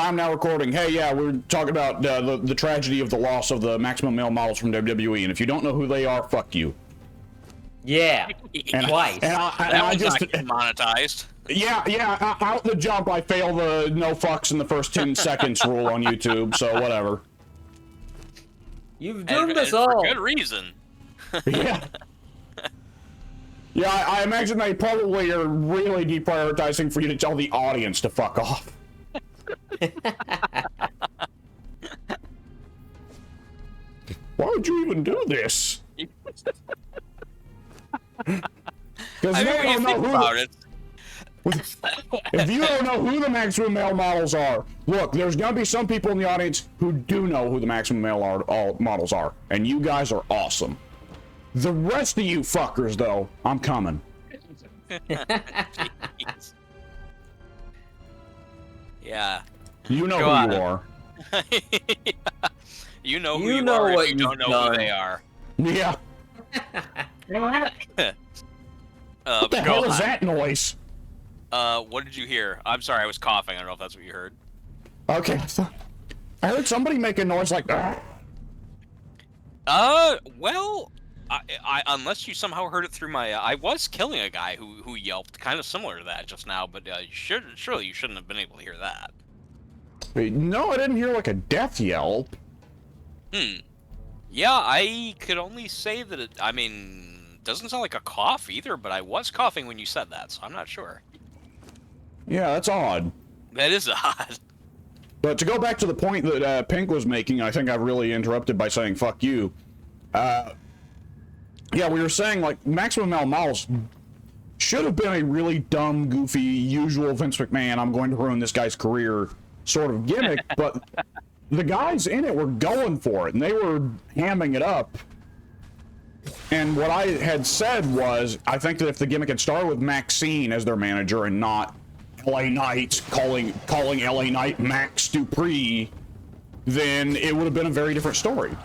time now recording. Hey, yeah, we're talking about the tragedy of the loss of the maximum male models from WWE, and if you don't know who they are, fuck you. Yeah, twice. I just not monetized. Yeah, out the jump, I fail the no fucks in the first 10 seconds rule on YouTube, so whatever. You've doomed us all. For good reason. Yeah. Yeah, I imagine they probably are really deprioritizing for you to tell the audience to fuck off. Why would you even do this? Because if you don't know who the maximum male models are, look, there's gonna be some people in the audience who do know who the maximum male models are, and you guys are awesome. The rest of you fuckers, though, I'm coming. Yeah. You know who you are. You know who you are if you don't know who they are. Yeah. What the hell is that noise? What did you hear? I'm sorry, I was coughing. I don't know if that's what you heard. Okay. I heard somebody make a noise like that. Well, I unless you somehow heard it through my, I was killing a guy who yelped, kind of similar to that just now, but surely you shouldn't have been able to hear that. Wait, no, I didn't hear like a death yelp. Yeah, I could only say that it, I mean, doesn't sound like a cough either, but I was coughing when you said that, so I'm not sure. Yeah, that's odd. That is odd. But to go back to the point that Pink was making, I think I really interrupted by saying fuck you. Yeah, we were saying, like, maximum male models should have been a really dumb, goofy, usual Vince McMahon, I'm going to ruin this guy's career sort of gimmick, but the guys in it were going for it, and they were hamming it up. And what I had said was, I think that if the gimmick had started with Maxine as their manager and not LA Knight calling LA Knight Max Dupree, then it would have been a very different story.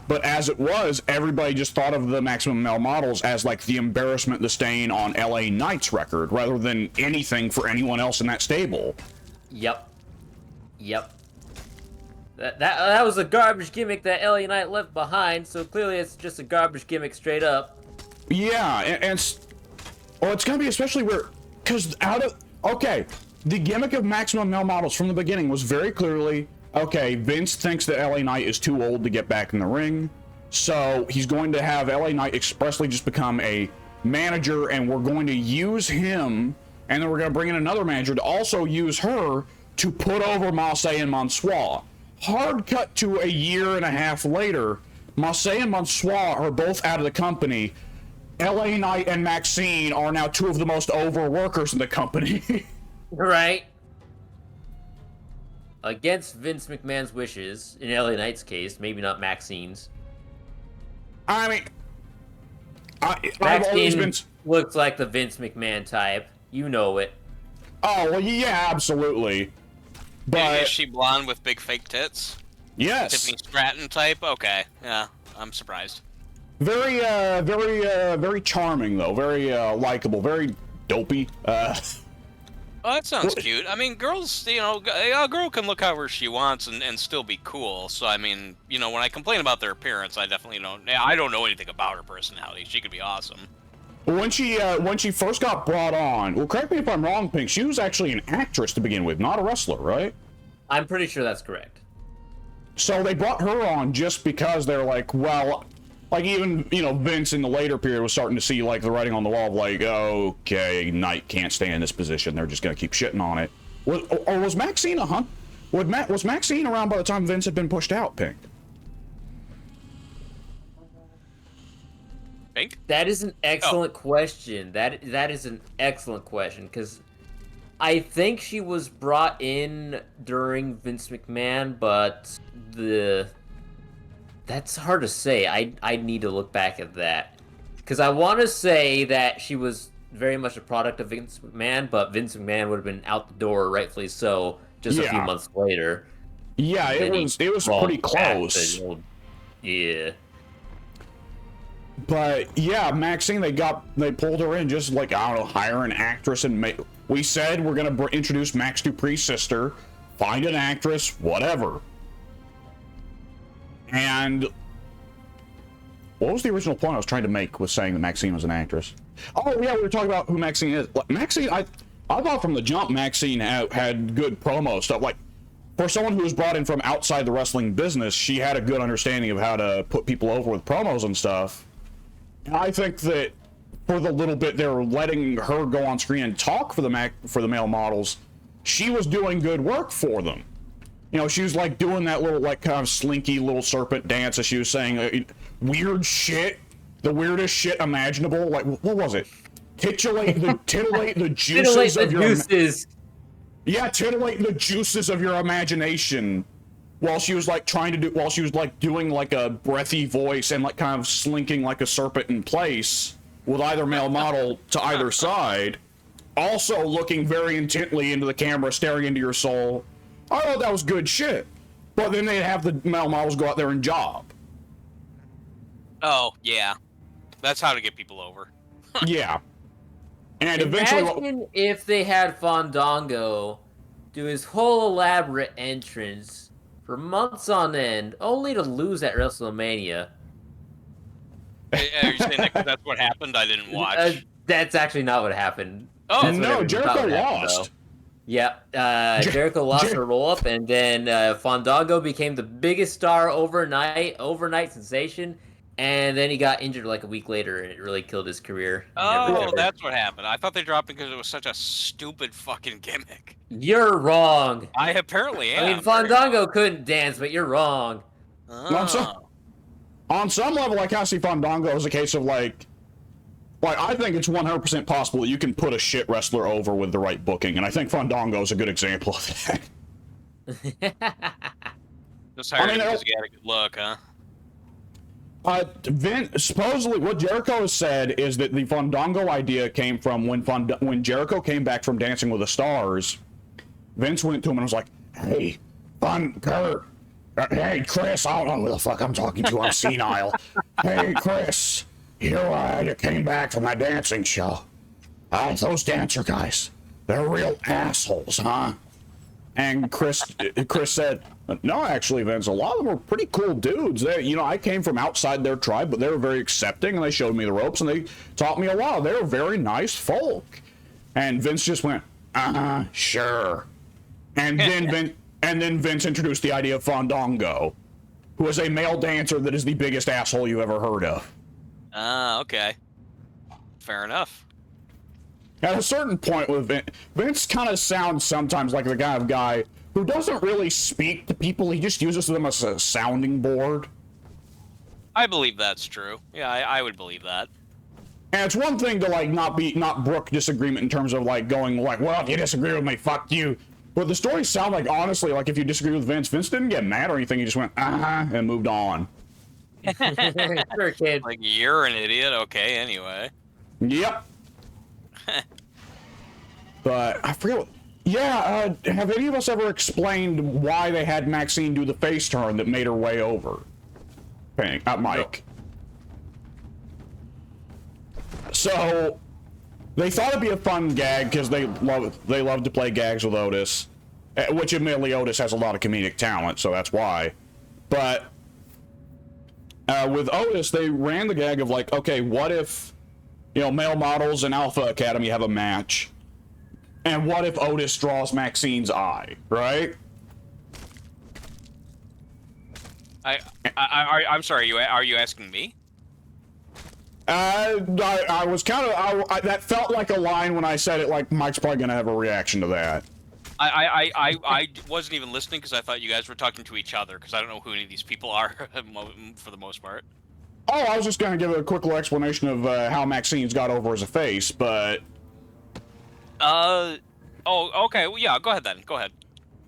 But as it was, everybody just thought of the maximum male models as like the embarrassment, the stain on LA Knight's record, rather than anything for anyone else in that stable. Yep. That was a garbage gimmick that LA Knight left behind, so clearly it's just a garbage gimmick straight up. Yeah, and it's gonna be especially where, because okay, the gimmick of maximum male models from the beginning was very clearly, okay, Vince thinks that LA Knight is too old to get back in the ring, so he's going to have LA Knight expressly just become a manager, and we're going to use him, and then we're going to bring in another manager to also use her to put over Marseille and Mansois. Hard cut to a year and a half later, Marseille and Mansois are both out of the company. LA Knight and Maxine are now two of the most over workers in the company. Right. Against Vince McMahon's wishes, in LA Knight's case, maybe not Maxine's. I mean, I've always been... looks like the Vince McMahon type. You know it. Oh, well, yeah, absolutely. But is she blonde with big fake tits? Yes. Tiffany Stratton type? Okay, yeah, I'm surprised. Very charming, though. Very likable. Very dopey. Oh, that sounds cute. I mean, girls, a girl can look however she wants and still be cool. So, I mean, when I complain about their appearance, I definitely don't. I don't know anything about her personality. She could be awesome. When she first got brought on, well, correct me if I'm wrong, Pink, she was actually an actress to begin with, not a wrestler, right? I'm pretty sure that's correct. So they brought her on just because they're like, well, like even, Vince in the later period was starting to see like the writing on the wall of like, okay, Knight can't stay in this position. They're just going to keep shitting on it. Or was Maxine was Maxine around by the time Vince had been pushed out, Pink? Pink? That is an excellent question. That is an excellent question, because I think she was brought in during Vince McMahon, but that's hard to say. I need to look back at that, because I want to say that she was very much a product of Vince McMahon, but Vince McMahon would have been out the door, rightfully so, just a few months later. Yeah, it was pretty close. Yeah. But yeah, Maxine, they pulled her in just like, I don't know, hire an actress and we said we're gonna introduce Max Dupree's sister. find an actress, whatever. And what was the original point I was trying to make with saying that Maxine was an actress? Oh yeah, we were talking about who Maxine is. Maxine, I thought from the jump Maxine had good promo stuff. Like, for someone who was brought in from outside the wrestling business, she had a good understanding of how to put people over with promos and stuff. And I think that for the little bit they were letting her go on screen and talk for the male models, she was doing good work for them. You know, she was like doing that little like kind of slinky little serpent dance as she was saying weird shit, the weirdest shit imaginable. Like, what was it? Titillate the juices of your yeah, titillate the juices of your imagination. While she was like doing like a breathy voice and like kind of slinking like a serpent in place with either male model to either side, also looking very intently into the camera, staring into your soul. I thought that was good shit. But then they'd have the male models go out there and job. Oh, yeah. That's how to get people over. Yeah. And eventually... Imagine if they had Fandango do his whole elaborate entrance for months on end, only to lose at WrestleMania. Are you saying that's what happened? I didn't watch. That's actually not what happened. Oh, no, Jericho lost. Yeah, Jericho lost a roll-up, and then Fandango became the biggest star overnight sensation, and then he got injured like a week later, and it really killed his career. Oh, that's what happened. I thought they dropped it because it was such a stupid fucking gimmick. You're wrong. I apparently am. I mean, Fandango couldn't dance, but you're wrong. Oh. On some level, I kind of see Fandango as a case of like I think it's 100% possible that you can put a shit wrestler over with the right booking, and I think Fandango is a good example of that. Just hired him because he had a good look, huh? Supposedly, what Jericho has said is that the Fandango idea came from when Jericho came back from Dancing with the Stars. Vince went to him and was like, "Hey, Kurt. Hey, Chris, I don't know who the fuck I'm talking to. I'm senile. Hey, Chris, you came back from that dancing show. Those dancer guys, they're real assholes, huh?" And Chris said, "No, actually, Vince, a lot of them were pretty cool dudes. I came from outside their tribe, but they were very accepting, and they showed me the ropes, and they taught me a lot. They were very nice folk." And Vince just went, sure. And then Vince introduced the idea of Fandango, who is a male dancer that is the biggest asshole you ever heard of. Okay. Fair enough. At a certain point with Vince kind of sounds sometimes like the kind of guy who doesn't really speak to people. He just uses them as a sounding board. I believe that's true. Yeah, I would believe that. And it's one thing to like not brook disagreement in terms of like going like, well, if you disagree with me, fuck you. But the stories sound like, honestly, like if you disagree with Vince didn't get mad or anything. He just went, and moved on. Sure, kid. Like, you're an idiot. Okay, anyway. Yep. But I forget what... Yeah, have any of us ever explained why they had Maxine do the face turn that made her way over? Mike. No. So, they thought it'd be a fun gag because they love to play gags with Otis, which admittedly Otis has a lot of comedic talent, so that's why. But with Otis, they ran the gag of like, okay, what if male models and Alpha Academy have a match, and what if Otis draws Maxine's eye, right? I'm sorry. Are you asking me? I was kind of that felt like a line when I said it. Like Mike's probably gonna have a reaction to that. I wasn't even listening because I thought you guys were talking to each other because I don't know who any of these people are for the most part. Oh, I was just gonna give a quick little explanation of how Maxine's got over as a face, but. Oh, okay. Well, yeah. Go ahead then. Go ahead.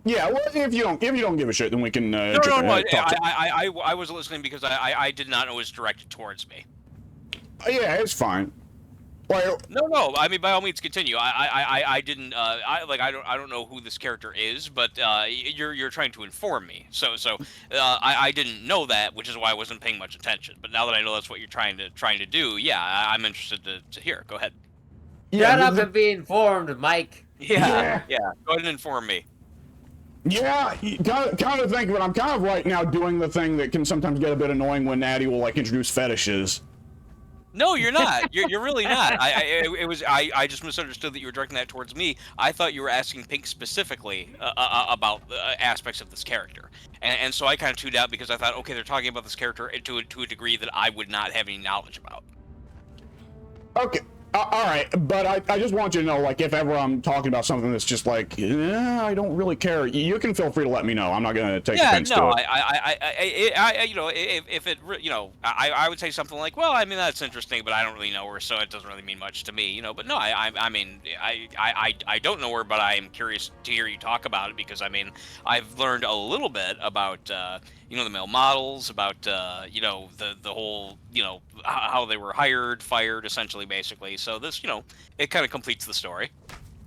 Yeah. Well, if you don't give a shit, then we can. No. I was listening because I did not know it was directed towards me. Yeah, it's fine. Well, no. I mean, by all means, continue. I didn't. I don't know who this character is, but you're trying to inform me. So I didn't know that, which is why I wasn't paying much attention. But now that I know that's what you're trying to do, yeah, I'm interested to hear. Go ahead. Shut up and be informed, Mike. Yeah. Go ahead and inform me. Yeah, kind of think, but I'm kind of right now doing the thing that can sometimes get a bit annoying when Natty will like introduce fetishes. No, you're not. You're really not. I just misunderstood that you were directing that towards me. I thought you were asking Pink specifically about aspects of this character, and so I kind of tuned out because I thought, okay, they're talking about this character to a degree that I would not have any knowledge about. Okay. All right, but I just want you to know, like, if ever I'm talking about something that's just like, I don't really care, you can feel free to let me know. I'm not going to take offense to it. You know, if it, you know, I would say something like, well, I mean, that's interesting, but I don't really know her, so it doesn't really mean much to me, you know. But no, I mean, I don't know her, but I am curious to hear you talk about it because I mean, I've learned a little bit about, you know, the male models, about, you know, the whole, you know, how they were hired, fired, essentially, basically. So this, you know, it kind of completes the story.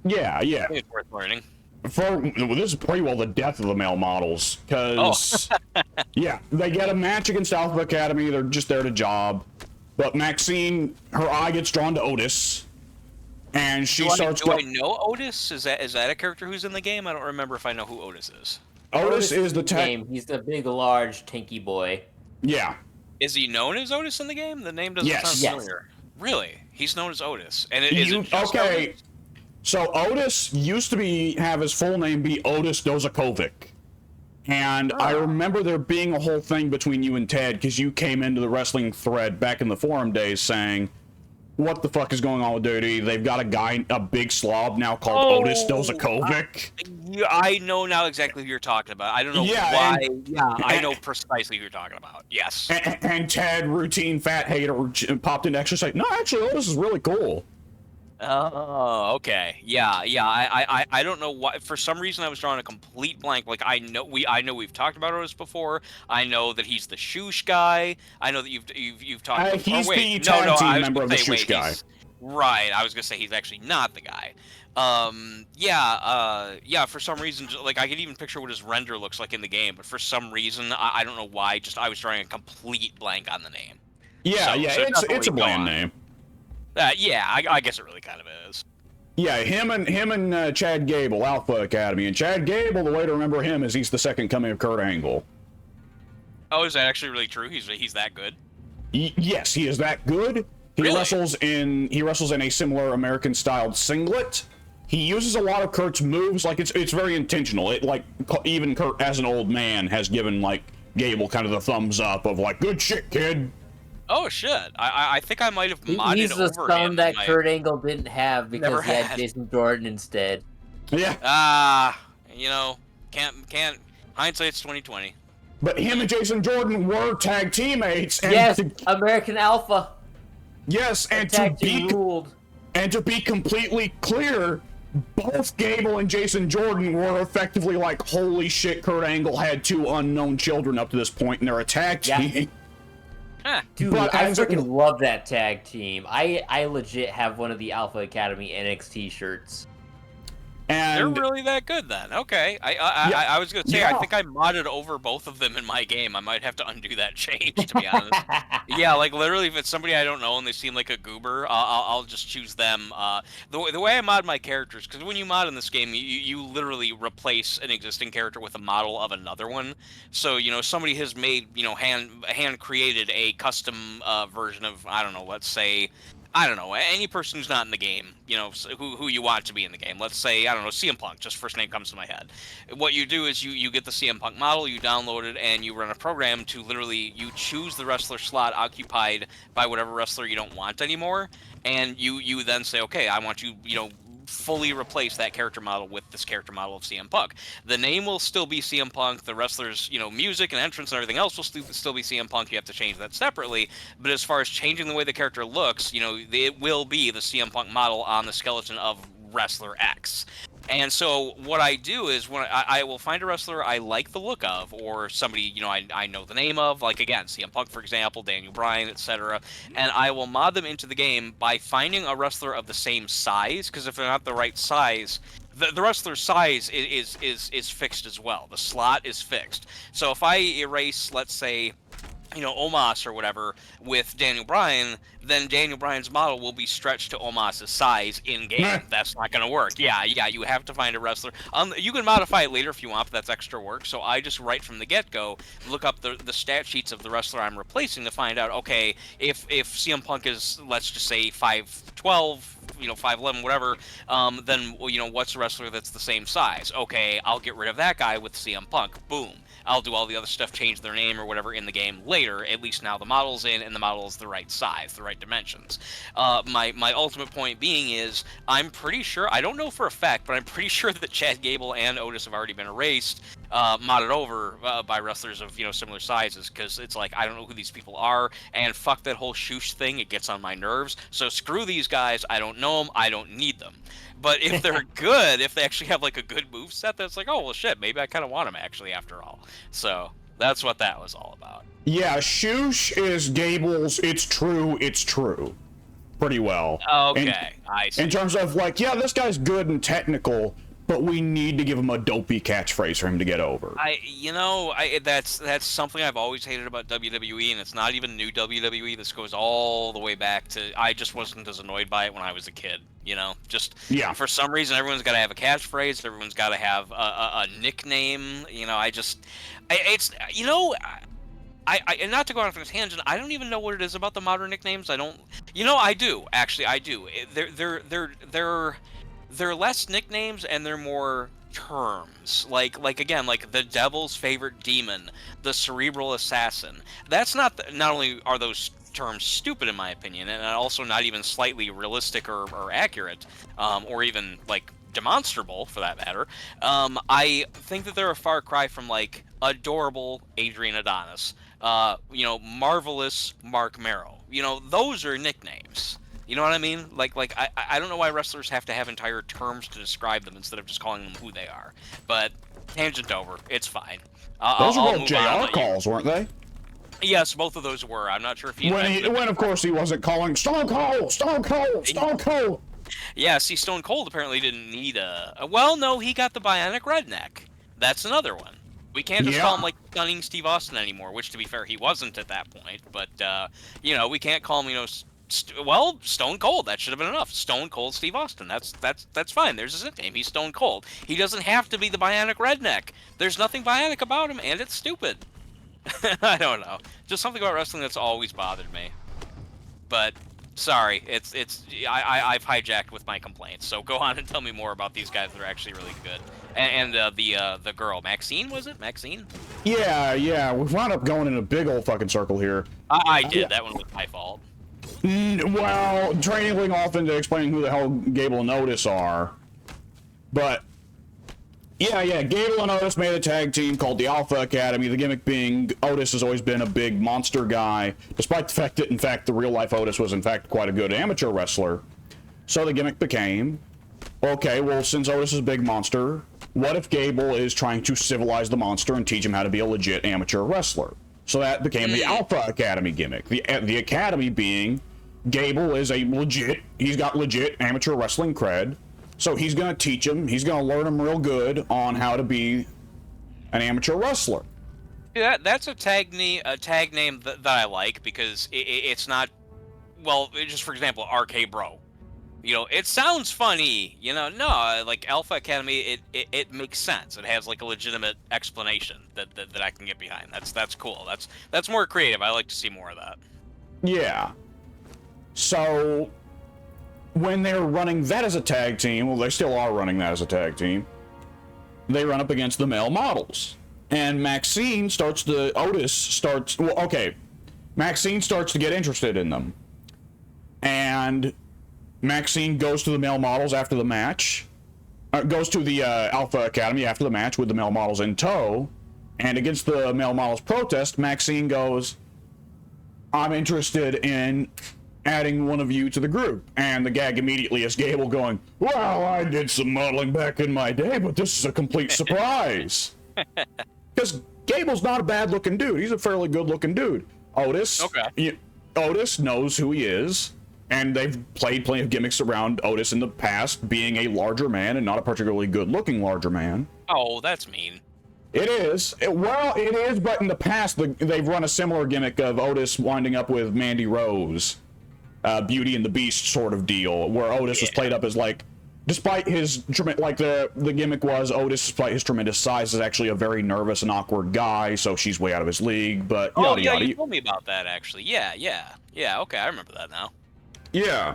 Yeah. It's worth learning. This is pretty well the death of the male models, because, yeah, they get a match against Alpha Academy, they're just there to job, but Maxine, her eye gets drawn to Otis, and she starts... Do I know Otis? Is that a character who's in the game? I don't remember if I know who Otis is. Otis is the game. He's the big, large, tanky boy. Yeah. Is he known as Otis in the game? The name doesn't sound familiar. Really? He's known as Otis. And okay. Otis? So Otis used to have his full name be Otis Dozakovic. And I remember there being a whole thing between you and Ted, because you came into the wrestling thread back in the forum days saying, what the fuck is going on with Dirty? They've got a big slob now called Otis Dozakovic. I know now exactly who you're talking about. I don't know why. I know precisely who you're talking about. Yes. And Ted, routine fat hater, popped into extra saying, no, actually, Otis is really cool. Oh, okay. Yeah. I don't know why. For some reason, I was drawing a complete blank. Like I know we've talked about Otis before. I know that he's the Shoosh guy. I know that you've talked. He's the tag team member of the Shoosh guy. Right. I was gonna say he's actually not the guy. Yeah. For some reason, like I could even picture what his render looks like in the game, but for some reason, I don't know why. Just I was drawing a complete blank on the name. Yeah. It's a bland name. I guess it really kind of is. Yeah, him and Chad Gable, Alpha Academy, and Chad Gable. The way to remember him is he's the second coming of Kurt Angle. Oh, is that actually really true? He's that good? Yes, he is that good. He wrestles in a similar American styled singlet. He uses a lot of Kurt's moves. Like it's very intentional. It like even Kurt as an old man has given like Gable kind of the thumbs up of like good shit, kid. Oh shit! I think I might have modded He's the over son him. that Kurt Angle didn't have because he had Jason Jordan instead. Yeah. You know, can't. Hindsight's 20/20. But him and Jason Jordan were tag teammates. And yes, American Alpha. Yes, and to be completely clear, both Gable and Jason Jordan were effectively like, holy shit, Kurt Angle had 2 unknown children up to this point, and they're a tag team. Dude, I freaking love that tag team. I legit have one of the Alpha Academy NXT shirts. And they're really that good then. Okay. I was gonna say I think I modded over both of them in my game. I might have to undo that change, to be honest. Yeah, like literally if it's somebody I don't know and they seem like a goober, I'll just choose them. The way I mod my characters, because when you mod in this game, you literally replace an existing character with a model of another one. So, you know, somebody has made, you know, hand created a custom version of, I don't know, let's say, I don't know, any person who's not in the game, you know, who you want to be in the game. Let's say, I don't know, CM Punk, just first name comes to my head. What you do is you get the CM Punk model, you download it, and you run a program to literally, you choose the wrestler slot occupied by whatever wrestler you don't want anymore, and you then say, okay, I want you, you know, fully replace that character model with this character model of CM Punk. The name will still be CM Punk. The wrestler's, you know, music and entrance and everything else will still be CM Punk. You have to change that separately. But as far as changing the way the character looks, you know, it will be the CM Punk model on the skeleton of wrestler X. And so what I do is when I will find a wrestler I like the look of, or somebody, you know, I know the name of, like again, CM Punk, for example, Daniel Bryan, etc. And I will mod them into the game by finding a wrestler of the same size, because if they're not the right size, the wrestler's size is fixed as well. The slot is fixed. So if I erase, let's say, Omos or whatever with Daniel Bryan, then Daniel Bryan's model will be stretched to Omos's size in game. That's not going to work. Yeah, you have to find a wrestler. You can modify it later if you want, but that's extra work. So I just right from the get-go look up the stat sheets of the wrestler I'm replacing to find out, okay, if CM Punk is, let's just say 5'12", 5'11", whatever, then what's a wrestler that's the same size? Okay, I'll get rid of that guy with CM Punk. Boom. I'll do all the other stuff, change their name or whatever in the game later. At least now the model's in, and the model is the right size, the right dimensions. My ultimate point being is, I'm pretty sure, I don't know for a fact, but I'm pretty sure that Chad Gable and Otis have already been erased, modded over by wrestlers of similar sizes, because it's like, I don't know who these people are, and fuck that whole shoosh thing, it gets on my nerves. So screw these guys, I don't know them, I don't need them. But if they're good, if they actually have like a good move set, that's like, oh well shit, maybe I kind of want them actually after all. So that's what that was all about. Yeah, Shoosh is Gable's it's true pretty well. Okay, I see. In terms of like, yeah, this guy's good and technical, but we need to give him a dopey catchphrase for him to get over. That's something I've always hated about WWE, and it's not even new WWE. This goes all the way back to, I just wasn't as annoyed by it when I was a kid. For some reason, everyone's got to have a catchphrase. Everyone's got to have a nickname. And not to go off on a tangent, I don't even know what it is about the modern nicknames. I do actually. I do. They're less nicknames and they're more terms. Like again, like the devil's favorite demon, the cerebral assassin. That's not only are those terms stupid in my opinion, and also not even slightly realistic or accurate, or even like demonstrable for that matter. I think that they're a far cry from like adorable Adrian Adonis, marvelous Mark Merrow. Those are nicknames. You know what I mean? Like I don't know why wrestlers have to have entire terms to describe them instead of just calling them who they are. But tangent over. It's fine. Those were both JR calls, weren't they? Yes, both of those were. I'm not sure if he... When of course he wasn't calling Stone Cold. Yeah, see, Stone Cold apparently didn't need well, no, he got the Bionic Redneck. That's another one. We can't just call him like Stunning Steve Austin anymore, which to be fair, he wasn't at that point. But we can't call him, Stone Cold. That should have been enough. Stone Cold Steve Austin. That's fine. There's his nickname. He's Stone Cold. He doesn't have to be the Bionic Redneck. There's nothing bionic about him, and it's stupid. I don't know. Just something about wrestling that's always bothered me. But sorry, I've hijacked with my complaints. So go on and tell me more about these guys that are actually really good. And the girl, Maxine, was it? Maxine? Yeah. We wound up going in a big old fucking circle here. I did. That one was my fault. Well, trailing off into explaining who the hell Gable and Otis are. But yeah, Gable and Otis made a tag team called the Alpha Academy, the gimmick being Otis has always been a big monster guy, despite the fact that, in fact, the real-life Otis was, in fact, quite a good amateur wrestler. So the gimmick became, okay, well, since Otis is a big monster, what if Gable is trying to civilize the monster and teach him how to be a legit amateur wrestler? So that became the Alpha Academy gimmick. The Academy being, Gable is he's got legit amateur wrestling cred, so he's going to teach him, he's going to learn him real good on how to be an amateur wrestler. Yeah, that's a tag name that I like, because it's not, well, just for example, RK Bro. It sounds funny, no, like Alpha Academy, it makes sense. It has like a legitimate explanation that I can get behind. That's cool. That's more creative. I like to see more of that. Yeah. So when they're running that as a tag team, well, they still are running that as a tag team, they run up against the male models. And Maxine starts to get interested in them. And Maxine goes to the male models after the match, goes to the Alpha Academy after the match with the male models in tow, and against the male models' protest, Maxine goes, I'm interested in adding one of you to the group. And the gag immediately is Gable going, well, I did some modeling back in my day, but this is a complete surprise. Because Gable's not a bad-looking dude. He's a fairly good-looking dude. Otis knows who he is, and they've played plenty of gimmicks around Otis in the past, being a larger man and not a particularly good-looking larger man. Oh, that's mean. It is. Well, it is, but in the past, they've run a similar gimmick of Otis winding up with Mandy Rose, Beauty and the Beast sort of deal, where Otis was played up as like, despite his the gimmick was Otis, despite his tremendous size, is actually a very nervous and awkward guy, so she's way out of his league. But yada, yada. You told me about that actually. Yeah. Okay, I remember that now. Yeah.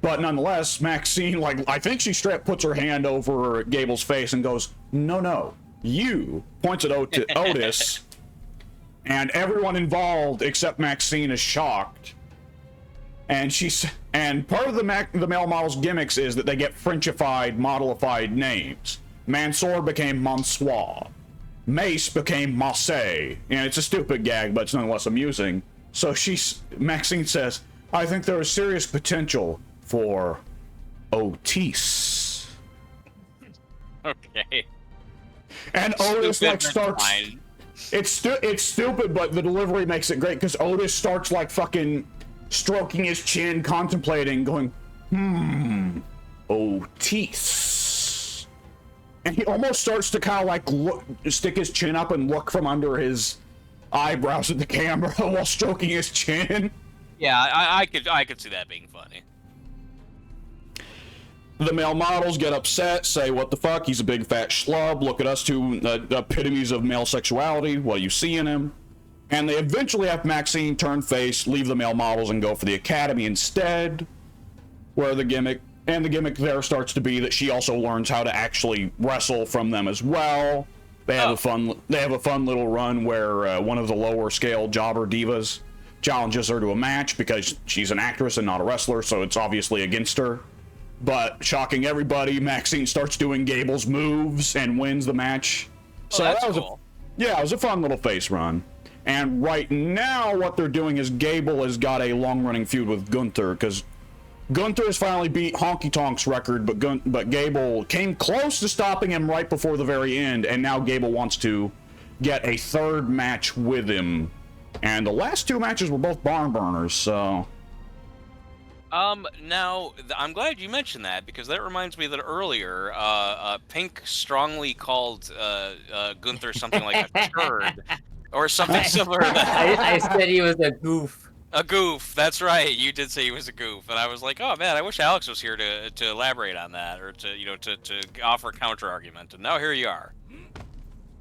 But nonetheless, Maxine, like, I think she straight puts her hand over Gable's face and goes, "No, you," points at Otis, and everyone involved except Maxine is shocked. And part of the male model's gimmicks is that they get Frenchified, modelified names. Mansoor became Mansoir. Mace became Marseille. And it's a stupid gag, but it's nonetheless amusing. So Maxine says, "I think there is serious potential for Otis." Okay. And Otis starts. It's stupid, but the delivery makes it great because Otis starts like fucking stroking his chin, contemplating, going, Otis. And he almost starts to kind of like stick his chin up and look from under his eyebrows at the camera while stroking his chin. Yeah, I could see that being funny. The male models get upset, say, "What the fuck? He's a big fat schlub. Look at us two epitomes of male sexuality. What do you see in him?" And they eventually have Maxine turn face, leave the male models, and go for the academy instead, where the gimmick there starts to be that she also learns how to actually wrestle from them as well. They have a fun little run where one of the lower scale jobber divas challenges her to a match because she's an actress and not a wrestler, so it's obviously against her. But shocking everybody, Maxine starts doing Gable's moves and wins the match. So that's that was cool. it was a fun little face run. And right now, what they're doing is Gable has got a long-running feud with Gunther, because Gunther has finally beat Honky Tonk's record, but Gable came close to stopping him right before the very end, and now Gable wants to get a third match with him. And the last two matches were both barn burners, so... Now, I'm glad you mentioned that, because that reminds me that earlier, Pink strongly called, Gunther something like a turd, or something similar to that. I said he was a goof. A goof, that's right, you did say he was a goof, and I was like, oh man, I wish Alex was here to elaborate on that, or to offer a counter-argument, and now here you are.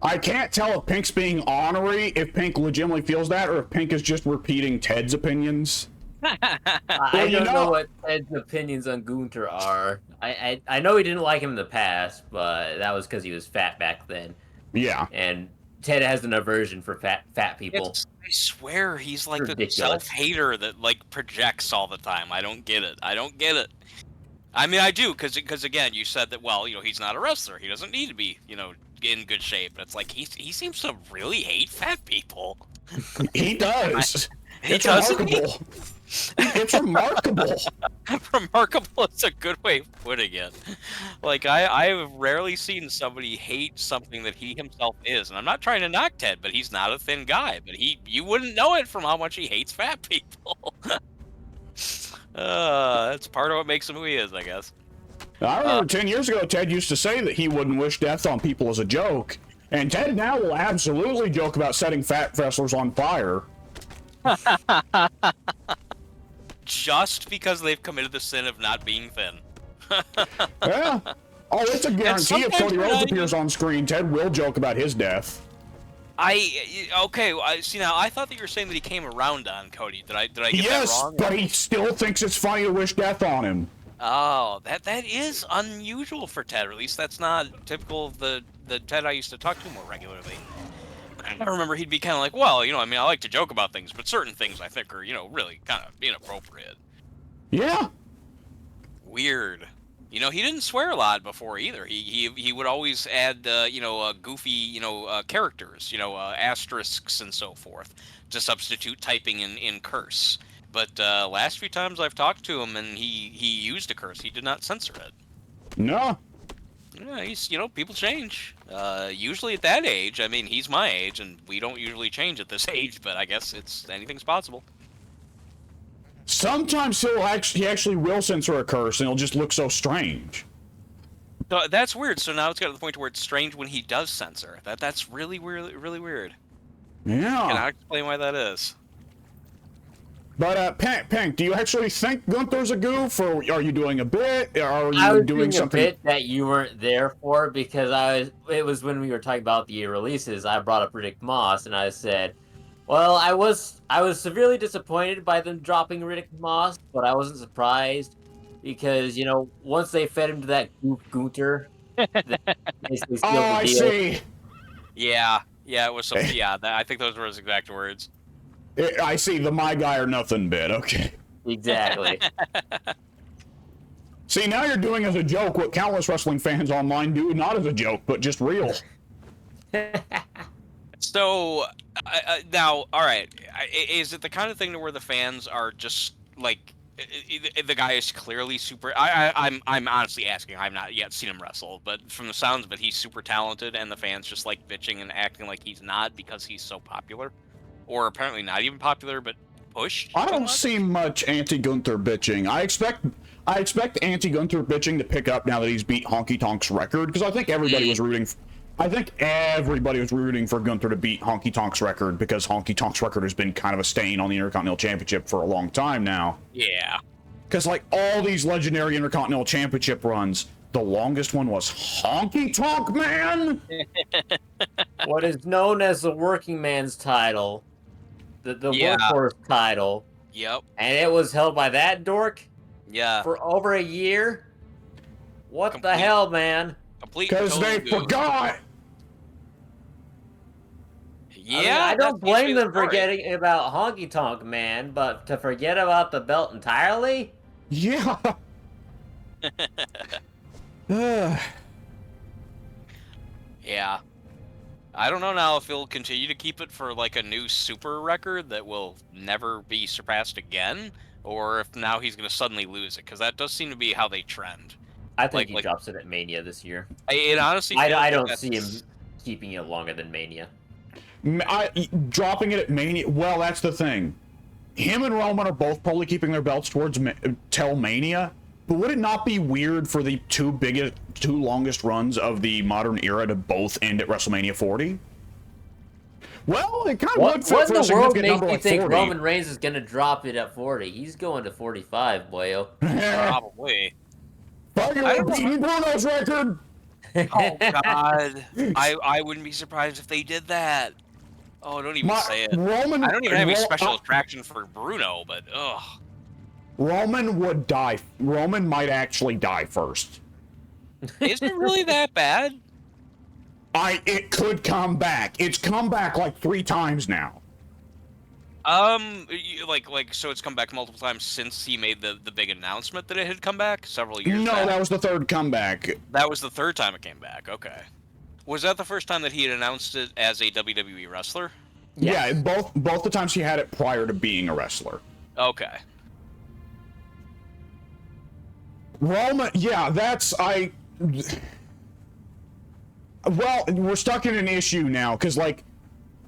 I can't tell if Pink's being ornery, if Pink legitimately feels that, or if Pink is just repeating Ted's opinions. I don't know what Ted's opinions on Gunther are. I know he didn't like him in the past, but that was because he was fat back then. Yeah. And Ted has an aversion for fat people. I swear he's like Ridiculous. the self-hater that like projects all the time. I don't get it. I mean, I do, because again, you said that, well, he's not a wrestler. He doesn't need to be, in good shape. But it's like he seems to really hate fat people. He does. It's remarkable. It's remarkable. Remarkable is a good way of putting it. Like, I have rarely seen somebody hate something that he himself is. And I'm not trying to knock Ted, but he's not a thin guy. But you wouldn't know it from how much he hates fat people. That's part of what makes him who he is, I guess. I remember 10 years ago, Ted used to say that he wouldn't wish death on people as a joke. And Ted now will absolutely joke about setting fat wrestlers on fire. Just because they've committed the sin of not being thin. Yeah. Oh, it's a guarantee if Cody Rhodes appears on screen, Ted will joke about his death. See, now I thought that you were saying that he came around on Cody. Did I get that wrong? Yes, but he still thinks it's funny to wish death on him. Oh, that is unusual for Ted, or at least that's not typical of the Ted I used to talk to more regularly. I remember he'd be kind of like, well, I mean, I like to joke about things, but certain things I think are, really kind of inappropriate. Yeah. Weird. He didn't swear a lot before either. He would always add, goofy, characters, asterisks and so forth, to substitute typing in curse. But last few times I've talked to him and he used a curse, he did not censor it. No. Yeah, he's, people change. Usually at that age, I mean, he's my age, and we don't usually change at this age, but I guess anything's possible. Sometimes he actually will censor a curse, and it'll just look so strange. So that's weird. So now it's got to the point where it's strange when he does censor. That's really weird. Really weird. Yeah. Cannot explain why that is. But Pank, do you actually think Gunther's a goof, or are you doing a bit? Or are I you was doing something? A bit that you weren't there for because it was when we were talking about the releases. I brought up Riddick Moss and I said, well, I was severely disappointed by them dropping Riddick Moss, but I wasn't surprised because once they fed him to that goof Gunther, that basically sealed the I deal. see. Yeah, it was some. Yeah, I think those were his exact words. I see the my guy or nothing bit. Okay. Exactly. See, now you're doing as a joke what countless wrestling fans online do, not as a joke, but just real. So now, all right, is it the kind of thing to where the fans are just like the guy is clearly super? I'm honestly asking. I've not yet seen him wrestle, but from the sounds of it, he's super talented, and the fans just like bitching and acting like he's not because he's so popular, or apparently not even popular, but pushed. I don't see much anti-Gunther bitching. I expect anti-Gunther bitching to pick up now that he's beat Honky Tonk's record, because I think everybody was rooting. I think everybody was rooting for Gunther to beat Honky Tonk's record because Honky Tonk's record has been kind of a stain on the Intercontinental Championship for a long time now. Yeah. Because like all these legendary Intercontinental Championship runs, the longest one was Honky Tonk Man. What is known as the working man's title, the workhorse title. Yep. And it was held by that dork. Yeah. For over a year. What the hell, man? Because they forgot. Yeah, I don't blame them for forgetting about Honky Tonk Man, but to forget about the belt entirely? Yeah. Yeah. I don't know now if he'll continue to keep it for like a new super record that will never be surpassed again, or if now he's going to suddenly lose it, because that does seem to be how they trend. I think he drops it at Mania this year. It honestly, I don't see him keeping it longer than Mania. Dropping it at Mania. Well, that's the thing. Him and Roman are both probably keeping their belts towards till Mania. But would it not be weird for the two longest runs of the modern era to both end at WrestleMania 40? Well, it kind of would fit for a significant number like 40. What in the world makes you think Roman Reigns is going to drop it at 40? He's going to 45, boyo. Probably. Fucking beating Bruno's record! Oh, God. I wouldn't be surprised if they did that. Oh, don't even say it. I don't even have any special attraction for Bruno, but ugh. Roman would die. Roman might actually die first. Is it really that bad? It could come back. It's come back like 3 times now. So it's come back multiple times since he made the big announcement that it had come back several years back? No, that was the 3rd comeback. That was the 3rd time it came back, okay. Was that the first time that he had announced it as a WWE wrestler? Yes. Yeah, both the times he had it prior to being a wrestler. Okay. Roman, yeah, well, we're stuck in an issue now, because, like,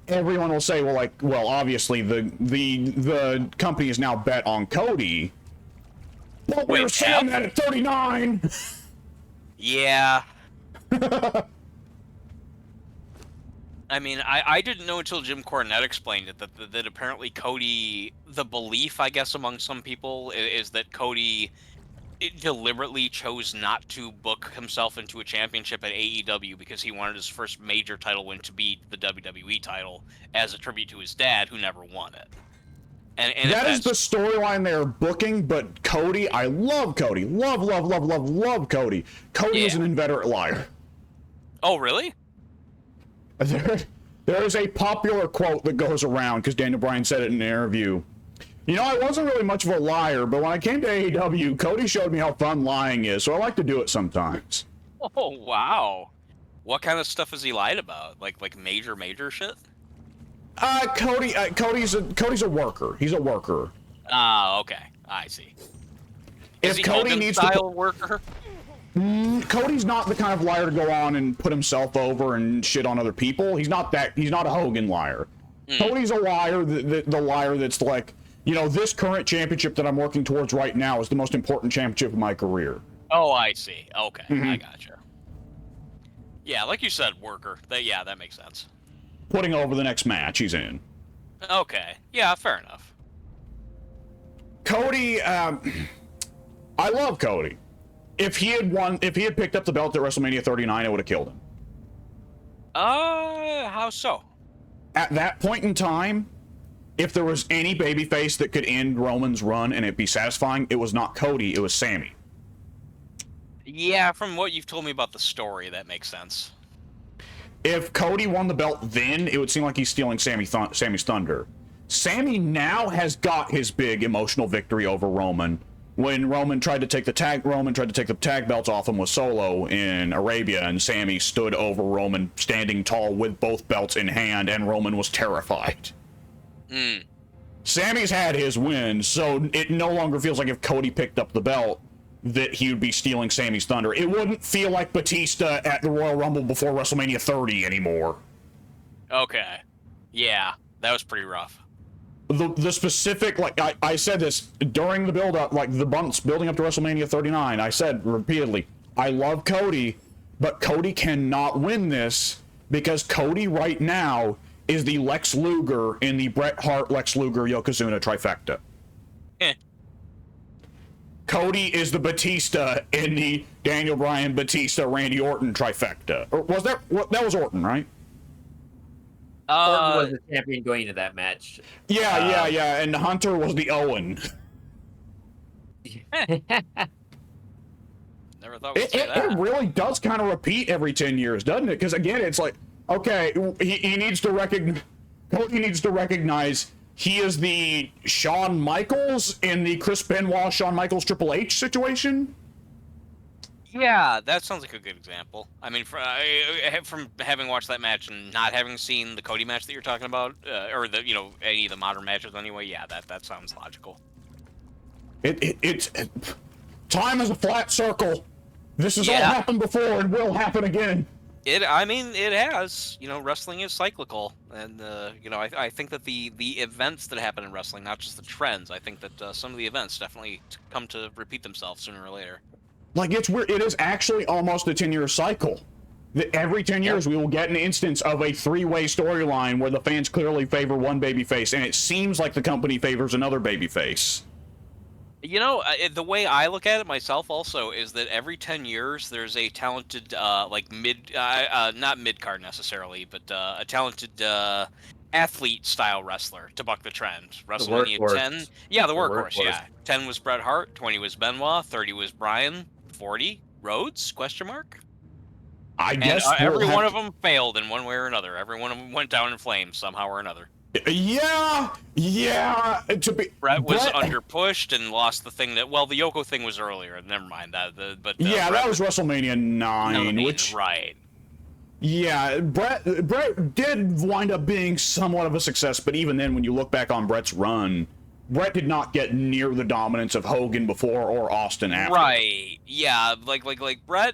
everyone will say, well, obviously, the company is now bet on Cody. But we were saying that at 39! Yeah. I mean, I didn't know until Jim Cornette explained it, that apparently Cody, the belief, I guess, among some people, is that Cody deliberately chose not to book himself into a championship at AEW because he wanted his first major title win to be the WWE title as a tribute to his dad, who never won it. And that is the storyline they're booking, but Cody, I love Cody. Love Cody. Cody is an inveterate liar. Oh, really? There is a popular quote that goes around, because Daniel Bryan said it in an interview. I wasn't really much of a liar, but when I came to AEW, Cody showed me how fun lying is, so I like to do it sometimes. Oh, wow. What kind of stuff has he lied about? Like major shit? Cody's a worker. He's a worker. Ah, okay. I see. If he Cody Hogan needs style worker? Cody's not the kind of liar to go on and put himself over and shit on other people. He's not a Hogan liar. Cody's a liar, the liar that's like, this current championship that I'm working towards right now is the most important championship of my career. Oh, I see. Okay, I gotcha. Yeah, like you said, worker. That makes sense. Putting over the next match he's in. Okay. Yeah, fair enough. Cody, I love Cody. If he had picked up the belt at WrestleMania 39, it would have killed him. How so? At that point in time, if there was any babyface that could end Roman's run and it be satisfying, it was not Cody, it was Sami. Yeah, from what you've told me about the story, that makes sense. If Cody won the belt then, it would seem like he's stealing Sami's thunder. Sami now has got his big emotional victory over Roman. When Roman tried to take the tag belts off him with Solo in Arabia, and Sami stood over Roman, standing tall with both belts in hand, and Roman was terrified. Sami's had his win, so it no longer feels like if Cody picked up the belt that he would be stealing Sami's thunder. It wouldn't feel like Batista at the Royal Rumble before WrestleMania 30 anymore. Okay. Yeah, that was pretty rough. The specific, like, I said this during the build-up, like, the months building up to WrestleMania 39, I said repeatedly, I love Cody, but Cody cannot win this, because Cody right now is the Lex Luger in the Bret Hart, Lex Luger, Yokozuna trifecta. Cody is the Batista in the Daniel Bryan, Batista, Randy Orton trifecta. Or was that was Orton, right? Orton was the champion going into that match. Yeah, and Hunter was the Owen. Never thought we'd say that. It really does kind of repeat every 10 years, doesn't it? Because again, it's like, okay, he needs to recognize, Cody needs to recognize he is the Shawn Michaels in the Chris Benoit, Shawn Michaels, Triple H situation. Yeah, that sounds like a good example. I mean, from having watched that match and not having seen the Cody match that you're talking about, or any of the modern matches anyway, yeah, that sounds logical. It's time is a flat circle. This has all happened before and will happen again. It has. Wrestling is cyclical, and I think that the events that happen in wrestling, not just the trends, I think that some of the events definitely come to repeat themselves sooner or later. Like, it's weird. It is actually almost a 10-year cycle. That every 10 years we will get an instance of a three-way storyline where the fans clearly favor one babyface, and it seems like the company favors another babyface. The way I look at it myself also is that every 10 years there's a talented, not mid-card necessarily, but a talented athlete-style wrestler to buck the trend. WrestleMania 10, yeah, the workhorse, yeah. 10 was Bret Hart, 20 was Benoit, 30 was Bryan, 40 Rhodes? Question mark. I guess every one of them failed in one way or another. Every one of them went down in flames somehow or another. Yeah. Bret was underpushed and lost the thing that. Well, the Yoko thing was earlier. Never mind that. That was WrestleMania 9, which right. Yeah, Bret did wind up being somewhat of a success, but even then, when you look back on Bret's run, Bret did not get near the dominance of Hogan before or Austin after. Right. Yeah. Like Bret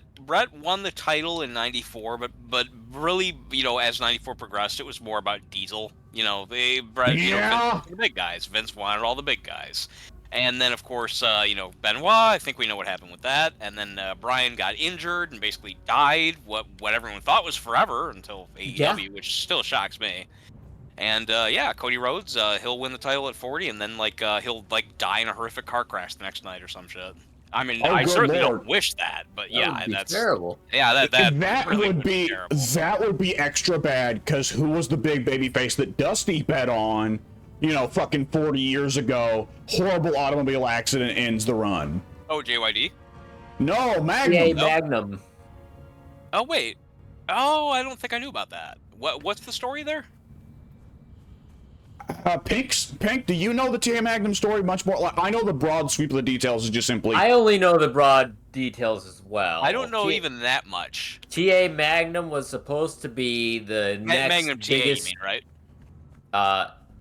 won the title in '94, but really, as '94 progressed, it was more about Diesel. Vince, the big guys. Vince wanted all the big guys. And then, of course, Benoit, I think we know what happened with that. And then Bryan got injured and basically died, what everyone thought was forever until AEW, which still shocks me. And, Cody Rhodes, he'll win the title at 40, and then, he'll, die in a horrific car crash the next night or some shit. I mean, I certainly don't wish that, but that's terrible. Yeah, that really would be terrible. That would be extra bad, because who was the big babyface that Dusty bet on, fucking 40 years ago? Horrible automobile accident ends the run. Oh, JYD? No, Magnum. Yeah, Magnum. Oh, wait. Oh, I don't think I knew about that. What's the story there? Pink, do you know the TA Magnum story much more? I know the broad sweep of the details is just simply... I only know the broad details as well. I don't know even that much. TA Magnum was supposed to be the next Magnum biggest... TA, you mean, right?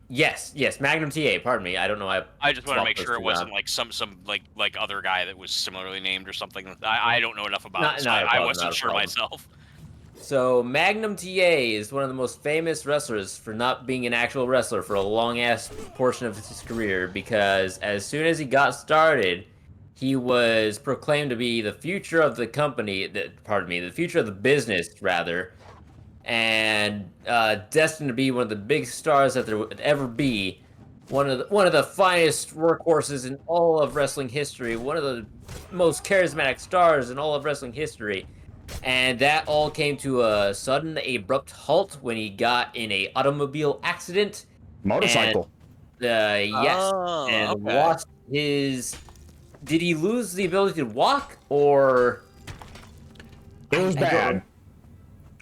Yes, Magnum TA, pardon me. I don't know. I just want to make sure it wasn't some other guy that was similarly named or something. I don't know enough about it, so I wasn't sure myself. So Magnum TA is one of the most famous wrestlers for not being an actual wrestler for a long-ass portion of his career, because as soon as he got started, he was proclaimed to be the future of the company. Pardon me, the future of the business, rather, and destined to be one of the biggest stars that there would ever be. One of the finest workhorses in all of wrestling history. One of the most charismatic stars in all of wrestling history. And that all came to a sudden, abrupt halt when he got in a automobile accident. Motorcycle. Yes, Oh, and okay. lost his. Did he lose the ability to walk, or It was I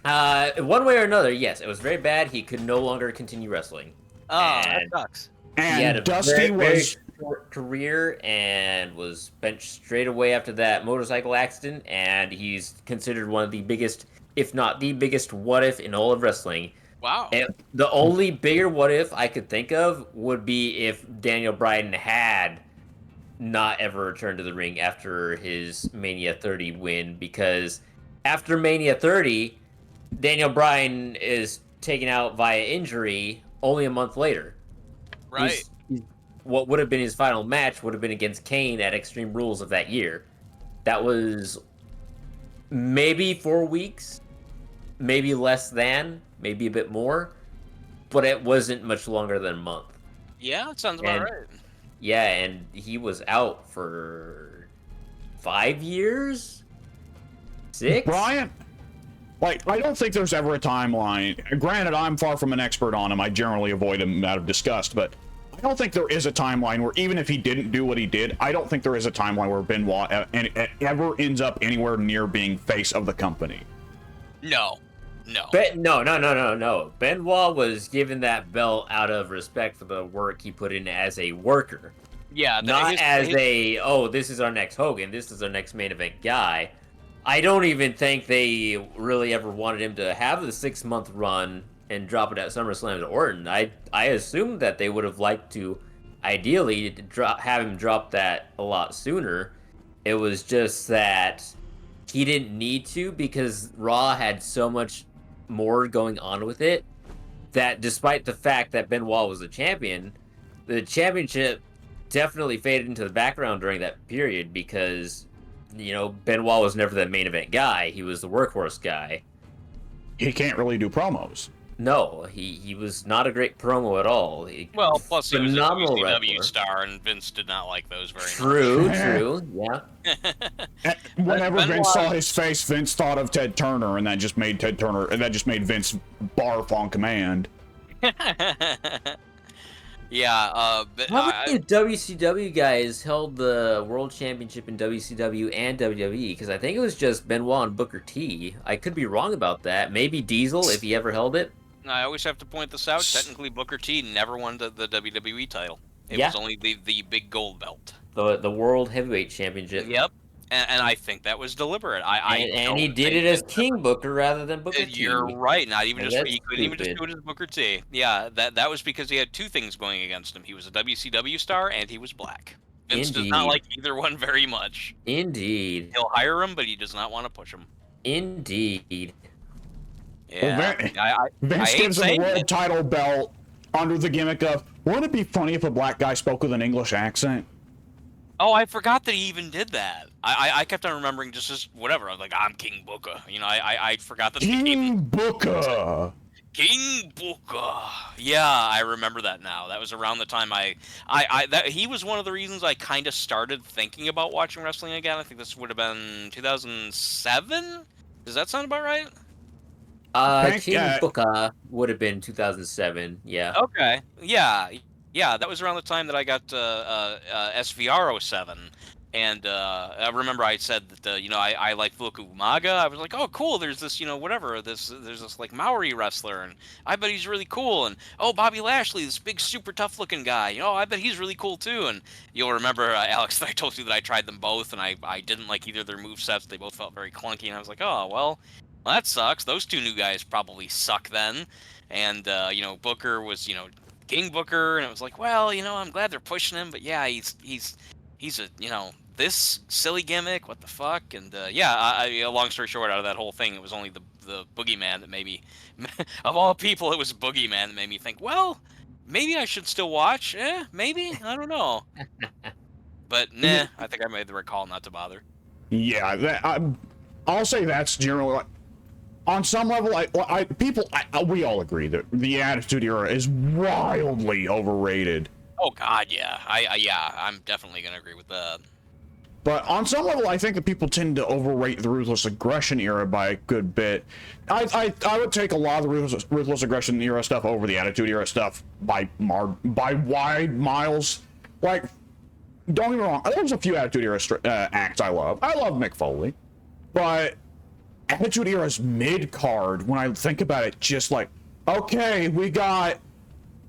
bad. one way or another? Yes, it was very bad. He could no longer continue wrestling, Oh, that and sucks. he had a And Dusty very was short career and was benched straight away after that motorcycle accident. And he's considered one of the biggest, if not the biggest, what if in all of wrestling. Wow. And the only bigger what if I could think of would be if Daniel Bryan had not ever returned to the ring after his Mania 30 win, because after Mania 30, Daniel Bryan is taken out via injury only a month later. Right. What would have been his final match would have been against Kane at Extreme Rules of that year. That was maybe 4 weeks, maybe less than, maybe a bit more, but it wasn't much longer than a month. Yeah, that sounds about And right. yeah, and he was out for 5 years? 6? Bryant. Like, I don't think there's ever a timeline. Granted, I'm far from an expert on him. I generally avoid him out of disgust, but I don't think there is a timeline where, even if he didn't do what he did, I don't think there is a timeline where Benoit ever ends up anywhere near being face of the company. No. No. No. Benoit was given that belt out of respect for the work he put in as a worker. Yeah, Not as this is our next Hogan, this is our next main event guy. I don't even think they really ever wanted him to have the 6-month run and drop it at SummerSlam to Orton. I assumed that they would have liked to, ideally, have him drop that a lot sooner. It was just that he didn't need to, because Raw had so much more going on with it, that despite the fact that Benoit was the champion, the championship definitely faded into the background during that period, because Benoit was never the main event guy. He was the workhorse guy. He can't really do promos. No, he was not a great promo at all. Well, plus he was a Phenomenal WCW wrestler. star, and Vince did not like those very True, yeah. much. Whenever Benoit- Vince saw his face, Vince thought of Ted Turner, and that just made Vince barf on command. Yeah, but How many WCW guys held the World Championship in WCW and WWE? Because I think it was just Benoit and Booker T. I could be wrong about that. Maybe Diesel, if he ever held it. I always have to point this out. Technically, Booker T never won the WWE title. It Yeah. was only the big gold belt. The World Heavyweight Championship. Yep. And I think that was deliberate. And he did it as King Booker rather than Booker T. You're right. Not even And just that's he couldn't even just stupid. do it as Booker T. Yeah, that was because he had two things going against him. He was a WCW star and he was black. Vince does not Indeed. like either one very much. Indeed. He'll hire him, but he does not want to push him. Indeed. Yeah, Vince hate gives him saying a world it. title belt under the gimmick of, wouldn't it be funny if a black guy spoke with an English accent? Oh, I forgot that he even did that. I kept on remembering just as whatever. I was like, I'm King Booker. I forgot that King Booker! King Booker. Yeah, I remember that now. That was around the time he was one of the reasons I kind of started thinking about watching wrestling again. I think this would have been 2007. Does that sound about right? King Booker would have been 2007. Yeah. Okay. Yeah. That was around the time that I got SVR 07. And I remember I said that I like Vuku Umaga. I was like, oh cool, there's this there's this like Maori wrestler, and I bet he's really cool. And oh, Bobby Lashley, this big super tough looking guy, I bet he's really cool too. And you'll remember, Alex, that I told you that I tried them both, and I didn't like either of their movesets. They both felt very clunky, and I was like, oh well, that sucks. Those two new guys probably suck then. And Booker was King Booker, and it was like, well, I'm glad they're pushing him, but yeah, he's a this silly gimmick, what the fuck. And long story short, out of that whole thing, it was only the boogeyman that made me of all people, it was boogeyman that made me think, well, maybe I should still watch. Maybe, I don't know. But nah, I think I made the right call not to bother. Yeah, I'll say that's generally like, on some level. We all agree that the Attitude Era is wildly overrated. Oh God, yeah. I'm definitely gonna agree with that. But on some level, I think that people tend to overrate the Ruthless Aggression era by a good bit. I would take a lot of the Ruthless Aggression era stuff over the Attitude Era stuff by wide miles. Like, don't get me wrong, there's a few Attitude Era acts I love. I love Mick Foley. But Attitude Era's mid-card, when I think about it, just like, okay, we got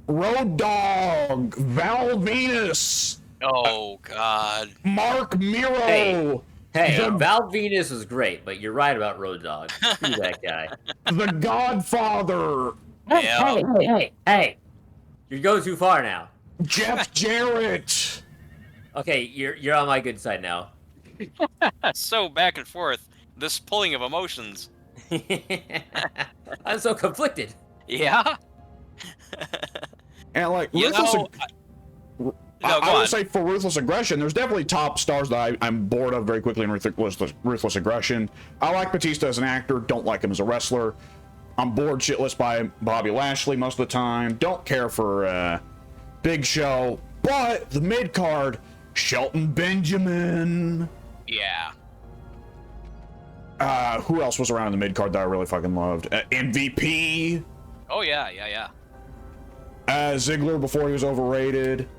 Road Dogg, Val Venus. Oh God. Mark Miro. Hey, Val Venus was great, but you're right about Road Dogg. Who's that guy? The Godfather. Yeah. Hey! You're going too far now. Jeff Jarrett. Okay, you're on my good side now. So back and forth. This pulling of emotions. I'm so conflicted. Yeah. And like, You know, I would say for Ruthless Aggression, there's definitely top stars that I'm bored of very quickly in Ruthless Aggression. I like Batista as an actor, don't like him as a wrestler. I'm bored shitless by Bobby Lashley most of the time. Don't care for Big Show. But the mid-card, Shelton Benjamin. Yeah. Who else was around in the mid-card that I really fucking loved? MVP. Oh yeah. Ziggler before he was overrated.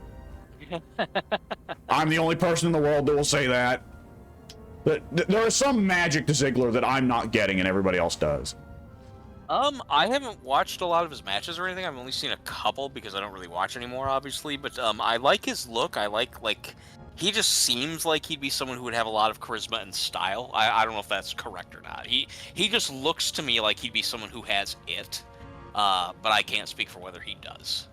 I'm the only person in the world that will say that. But there is some magic to Ziggler that I'm not getting and everybody else does. I haven't watched a lot of his matches or anything. I've only seen a couple because I don't really watch anymore, obviously. But I like his look. I like he just seems like he'd be someone who would have a lot of charisma and style. I don't know if that's correct or not. He just looks to me like he'd be someone who has it. But I can't speak for whether he does.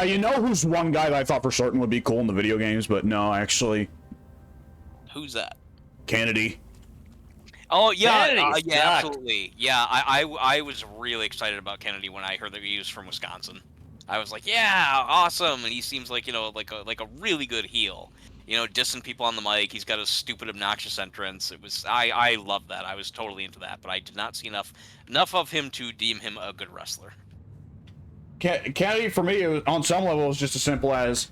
You know who's one guy that I thought for certain would be cool in the video games, but no, actually. Who's that? Kennedy. Oh yeah, Kennedy yeah, sucked. absolutely. Yeah, I was really excited about Kennedy when I heard that he was from Wisconsin. I was like, yeah, awesome, and he seems like like a really good heel. Dissing people on the mic. He's got a stupid, obnoxious entrance. I love that. I was totally into that, but I did not see enough of him to deem him a good wrestler. Kennedy, for me, on some level, was just as simple as,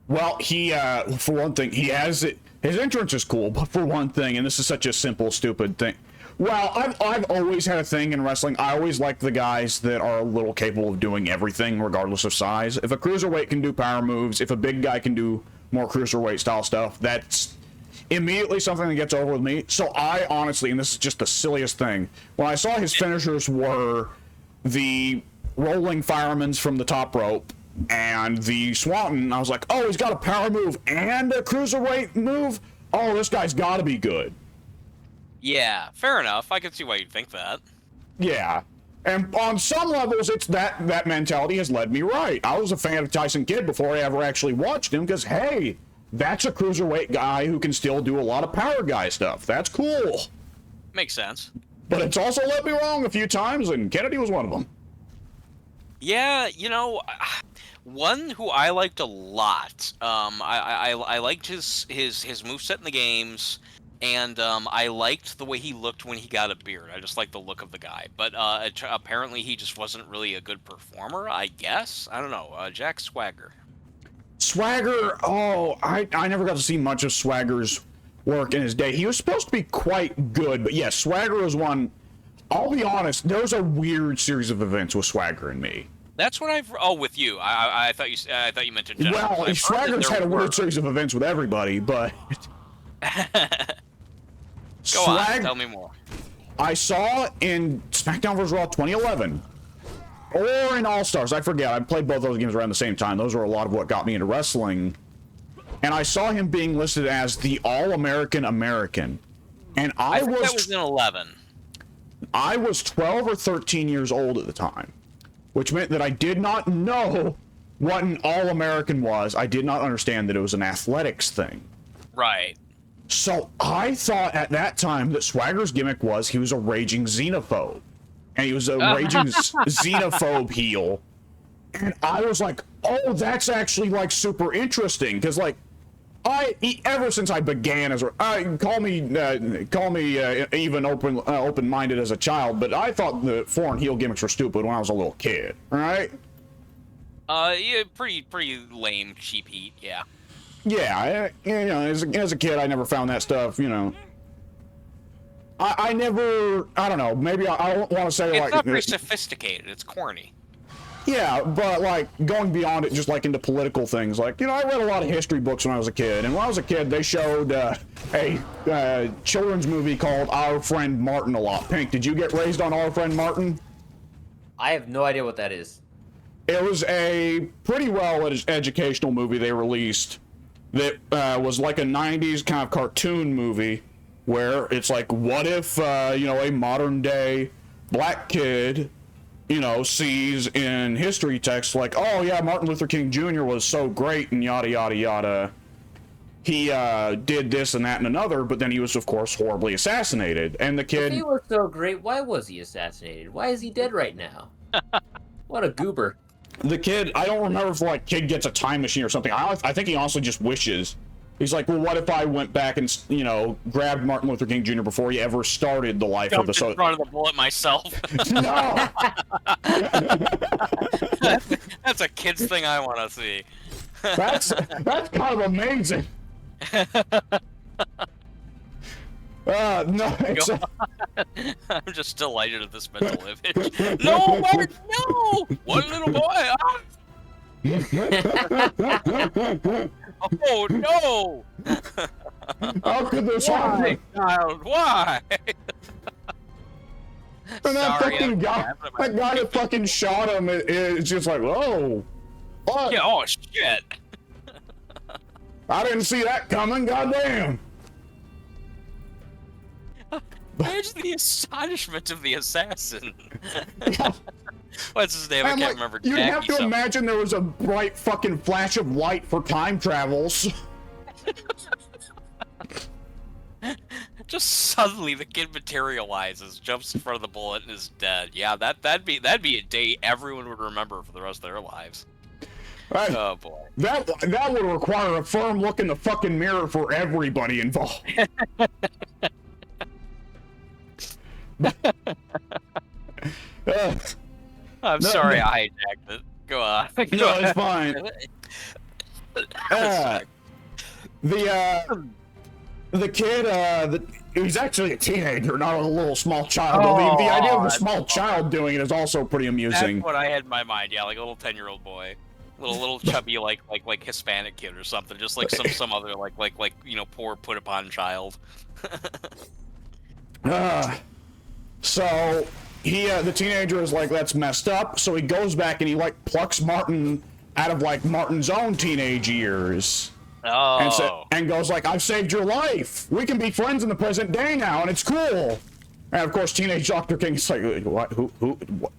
well, he, for one thing, his entrance is cool, but for one thing, and this is such a simple, stupid thing. Well, I've always had a thing in wrestling. I always like the guys that are a little capable of doing everything, regardless of size. If a cruiserweight can do power moves, if a big guy can do more cruiserweight style stuff, that's immediately something that gets over with me. So I honestly, and this is just the silliest thing, when I saw his finishers were the rolling firemen's from the top rope and the Swanton, I was like, oh, he's got a power move and a cruiserweight move? Oh, this guy's got to be good. Yeah, fair enough. I can see why you'd think that. Yeah. And on some levels, it's that mentality has led me right. I was a fan of Tyson Kidd before I ever actually watched him because, hey, that's a cruiserweight guy who can still do a lot of power guy stuff. That's cool. Makes sense. But it's also led me wrong a few times, and Kennedy was one of them. Yeah, one who I liked a lot. I liked his moveset in the games, and I liked the way he looked when he got a beard. I just liked the look of the guy. But apparently he just wasn't really a good performer, I guess. I don't know. Jack Swagger. Swagger, I never got to see much of Swagger's work in his day. He was supposed to be quite good, but yes, Swagger was one. I'll be honest, there was a weird series of events with Swagger and me. That's what I've. Oh, with you. I thought you meant in general. Well, Swagger's had a weird series of events with everybody, but. Go on, tell me more. I saw in SmackDown vs. Raw 2011, or in All Stars, I forget. I played both those games around the same time. Those were a lot of what got me into wrestling. And I saw him being listed as the All-American American. And I think that was in 11. I was 12 or 13 years old at the time, which meant that I did not know what an All-American was. I did not understand that it was an athletics thing. Right. So I thought at that time that Swagger's gimmick was he was a raging xenophobe. And he was a raging xenophobe heel. And I was like, oh, that's actually like super interesting, because like ever since I began as call me even open-minded as a child, but I thought the foreign heel gimmicks were stupid when I was a little kid, right? Yeah, pretty lame, cheap heat, yeah. Yeah, you know, as a kid, I never found that stuff, you know. I never, I don't know, maybe I don't want to say it's like... It's not very sophisticated, it's corny. Yeah, but like going beyond it, just like into political things, like, you know, I read a lot of history books when I was a kid, and when I was a kid, they showed a children's movie called Our Friend Martin a lot. Pink, did you get raised on Our Friend Martin? I have no idea what that is. It was a pretty well educational movie they released that was like a 90s kind of cartoon movie where it's like, what if, you know, a modern day black kid, you know, sees in history texts like, oh yeah, Martin Luther King Jr. was so great and yada yada yada. He did this and that and another, but then he was, of course, horribly assassinated. And the kid... If he was so great, why was he assassinated? Why is he dead right now? What a goober. The kid, I don't remember if like kid gets a time machine or something. I think he honestly just wishes. He's like, well, what if I went back and, you know, grabbed Martin Luther King Jr. before he ever started the life of the... in front of the bullet myself. No! That's a kid's thing I want to see. That's kind of amazing. No, it's... I'm just delighted at this mental image. No, Mark, no! One little boy! Ah! Oh, no! How could this Why, happen? child? Why? And that Sorry, fucking guy, that guy that fucking shot him is just like, whoa. What? Yeah, oh, shit. I didn't see that coming, goddamn. Where's the astonishment of the assassin? What's his name? I And, can't like, remember. you'd Jackie have to something. imagine there was a bright fucking flash of light for time travels. Just suddenly the kid materializes, jumps in front of the bullet, and is dead. Yeah, that'd be a day everyone would remember for the rest of their lives. Right. Oh boy. That would require a firm look in the fucking mirror for everybody involved. I'm No, sorry no. I hijacked it. Go on. No, it's fine. The kid, he's actually a teenager, not a little small child. Oh, the idea of a that's small child doing it is also pretty amusing. That's what I had in my mind. Yeah, like a little 10-year-old boy, little chubby like Hispanic kid or something, just like some other like you know, poor put upon child. So he, the teenager is like, that's messed up. So he goes back and he like plucks Martin out of like Martin's own teenage years. Oh. And goes like, I've saved your life. We can be friends in the present day now, and it's cool. And of course, teenage Dr. King's like, what? Who? What?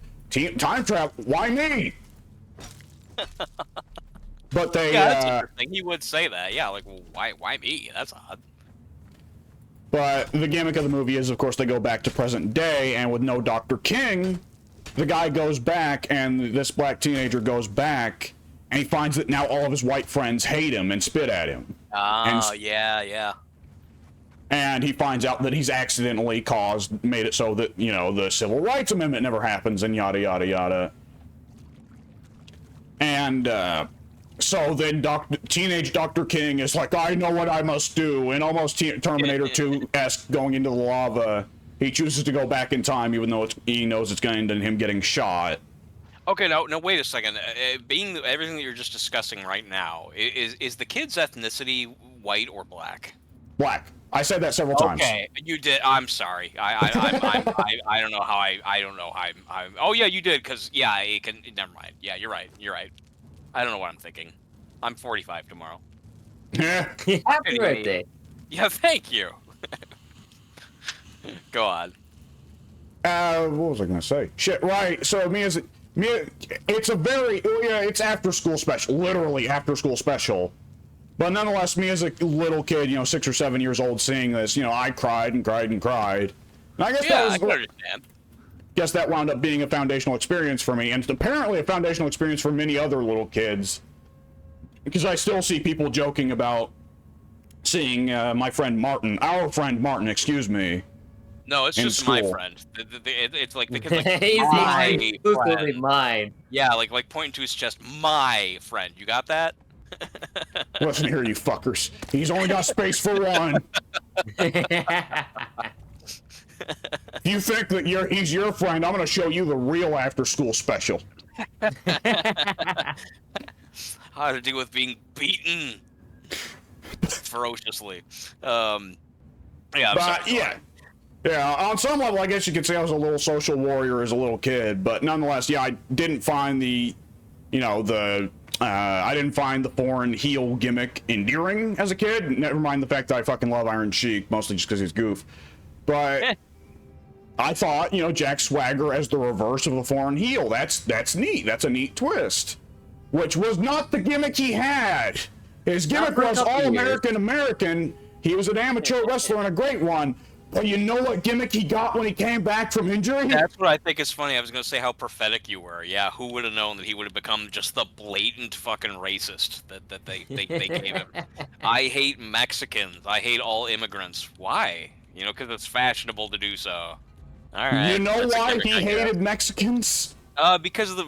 Time travel? Why me? But they. Yeah, that's interesting. He would say that. Yeah, like, well, why me? That's odd. But the gimmick of the movie is, of course, they go back to present day, and with no Dr. King, the guy goes back, and this black teenager goes back, and he finds that now all of his white friends hate him and spit at him. Oh, yeah. And he finds out that he's accidentally made it so that, you know, the Civil Rights Amendment never happens, and yada, yada, yada. And, so then teenage Dr. King is like, I know what I must do, and almost Terminator 2-esque going into the lava. He chooses to go back in time, even though he knows it's going to end in him getting shot. Okay, now wait a second. Being everything that you're just discussing right now, is the kid's ethnicity white or black? Black. I said that several times. Okay, you did. I'm sorry. I don't know how I don't know how I'm. Oh yeah, you did. Cause yeah, it can. Never mind. Yeah, you're right. I don't know what I'm thinking. I'm 45 tomorrow. Yeah. Happy birthday. Yeah, thank you. Go on. What was I gonna say? Shit, right. So it's a very, it's after school special, literally after school special. But nonetheless, me as a little kid, 6 or 7 years old, seeing this, I cried and cried and cried. And I guess Yeah, I can understand. guess that wound up being a foundational experience for me, and apparently a foundational experience for many other little kids. Because I still see people joking about seeing my friend Martin, our friend Martin, excuse me. No, it's just school. my friend. It's like because like He's my exclusively friend. mine. Yeah, like pointing to his chest, my friend. You got that? Listen here, you fuckers. He's only got space for one. If you think that he's your friend, I'm going to show you the real after-school special. How to deal with being beaten ferociously. Yeah, I'm sorry. Yeah, on some level, I guess you could say I was a little social warrior as a little kid, but nonetheless, yeah, I didn't find I didn't find the foreign heel gimmick endearing as a kid. Never mind the fact that I fucking love Iron Sheik, mostly just because he's goof. But I thought, Jack Swagger as the reverse of a foreign heel. That's neat. That's a neat twist. Which was not the gimmick he had. His gimmick was All-American. He was an amateur wrestler and a great one. But you know what gimmick he got when he came back from injury? That's what I think is funny. I was going to say how prophetic you were. Yeah, who would have known that he would have become just the blatant fucking racist that they gave him. I hate Mexicans. I hate all immigrants. Why? Because it's fashionable to do so. All right. You know why he hated Mexicans? Because of the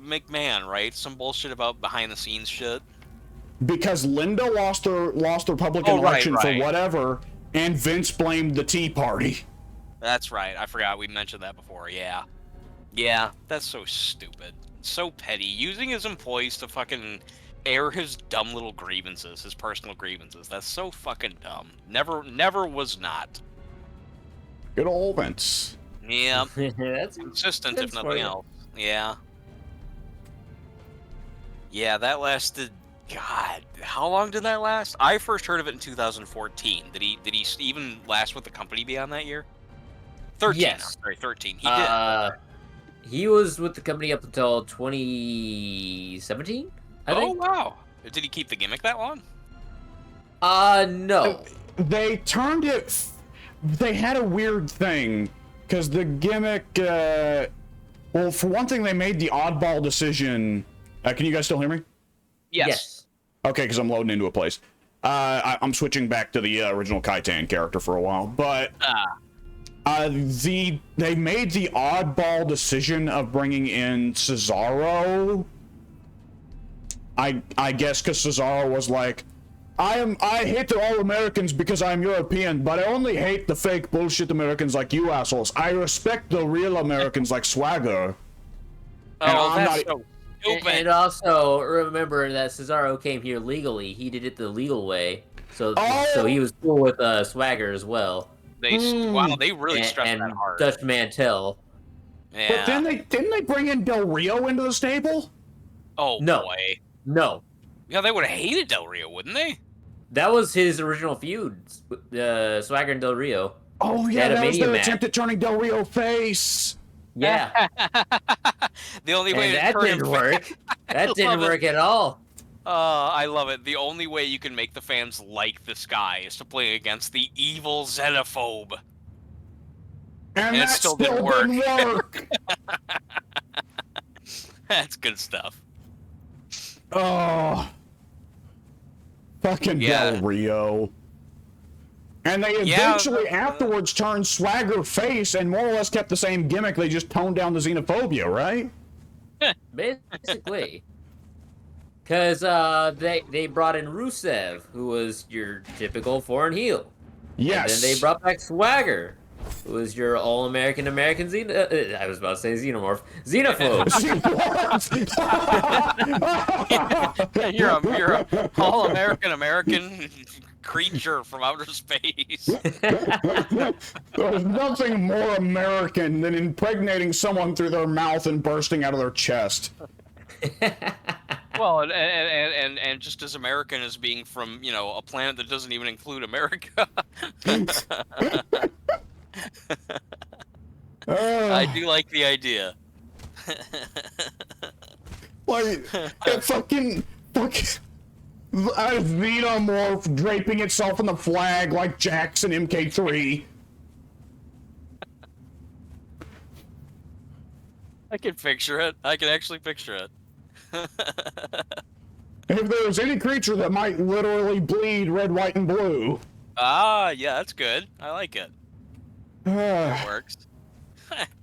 McMahon, right? Some bullshit about behind-the-scenes shit. Because Linda lost the Republican election for whatever, and Vince blamed the Tea Party. That's right. I forgot we mentioned that before. Yeah. Yeah, that's so stupid. So petty. Using his employees to fucking air his dumb little grievances, his personal grievances. That's so fucking dumb. Never was not. Good old Vince. Yeah. That's consistent, if nothing else. Yeah. Yeah, that lasted... God, how long did that last? I first heard of it in 2014. Did he even last with the company beyond that year? 13. Yes. Sorry, 13. He did. He was with the company up until 2017, I think. Oh, wow. Did he keep the gimmick that long? No. They turned it... They had a weird thing, because the gimmick... well, for one thing, they made the oddball decision... can you guys still hear me? Yes. Okay, because I'm loading into a place. I'm switching back to the original Kaitan character for a while, but they made the oddball decision of bringing in Cesaro. I guess because Cesaro was like, I hate the All-Americans because I'm European, but I only hate the fake bullshit Americans like you assholes. I respect the real Americans like Swagger. Oh, that's so stupid. And also remember that Cesaro came here legally. He did it the legal way, so he was cool with Swagger as well. Wow, they really stressed that hard. Dutch Mantel. Yeah. But then didn't they bring in Del Rio into the stable? Oh No. boy. No. Yeah, they would have hated Del Rio, wouldn't they? That was his original feud, Swagger and Del Rio. Oh yeah, that was their attempt at turning Del Rio face. Yeah. The only way that didn't work. That didn't work at all. I love it. The only way you can make the fans like this guy is to play against the evil xenophobe. And that still didn't work. That's good stuff. Oh. Fucking Del Rio. And they eventually afterwards turned Swagger face and more or less kept the same gimmick. They just toned down the xenophobia, right? Basically. Because they brought in Rusev, who was your typical foreign heel. Yes. And then they brought back Swagger, who was your all-American I was about to say xenomorph. Xenophobe. You're a all-American creature from outer space. There's nothing more American than impregnating someone through their mouth and bursting out of their chest. Well, and just as American as being from, a planet that doesn't even include America. I do like the idea. Like, that fucking xenomorph draping itself in the flag like Jackson MK3. I can picture it. I can actually picture it. If there was any creature that might literally bleed red, white, and blue. Ah, yeah, that's good. I like it. It works.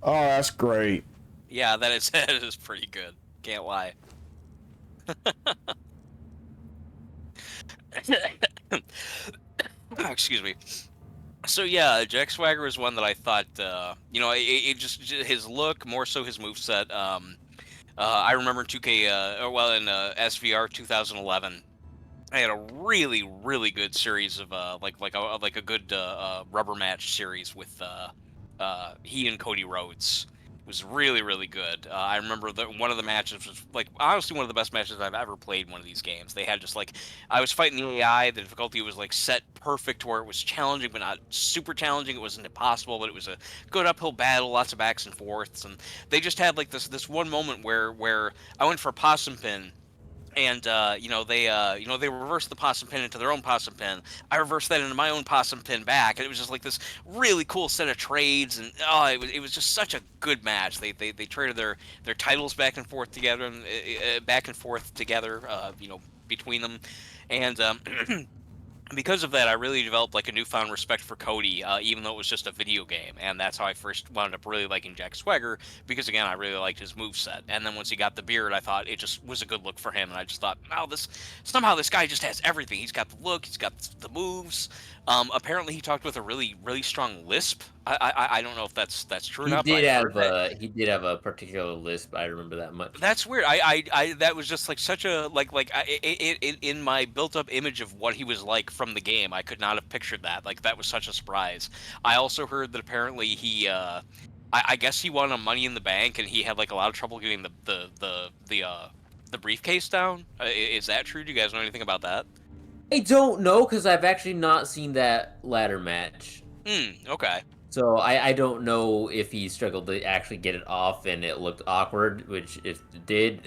Oh, that's great. Yeah, that is that is pretty good. Can't lie. Excuse me. So yeah, Jack Swagger is one that I thought, it just his look, more so his moveset. I remember 2K, in SVR 2011. I had a really, really good series of like a good rubber match series with he and Cody Rhodes. It was really, really good. I remember that one of the matches was like honestly one of the best matches I've ever played in one of these games. They had just like I was fighting the AI. The difficulty was like set perfect to where it was challenging, but not super challenging. It wasn't impossible, but it was a good uphill battle, lots of backs and forths. And they just had like this one moment where I went for a possum pin. And they reversed the possum pin into their own possum pin. I reversed that into my own possum pin back, and it was just like this really cool set of trades. And it was just such a good match. They traded their titles back and forth together, and between them, and because of that, I really developed like a newfound respect for Cody, even though it was just a video game, and that's how I first wound up really liking Jack Swagger, because again, I really liked his moveset. And then once he got the beard, I thought it just was a good look for him, and I just thought, oh, this guy just has everything. He's got the look, he's got the moves. Apparently, he talked with a really, really strong lisp. I don't know if that's true or not. He did have a particular lisp. I remember that much. That's weird. I that was just like such a in my built-up image of what he was like from the game. I could not have pictured that. Like that was such a surprise. I also heard that apparently he, I guess he won a Money in the Bank, and he had like a lot of trouble getting the briefcase down. Is that true? Do you guys know anything about that? I don't know, because I've actually not seen that ladder match. Okay. So I don't know if he struggled to actually get it off and it looked awkward, which if it did,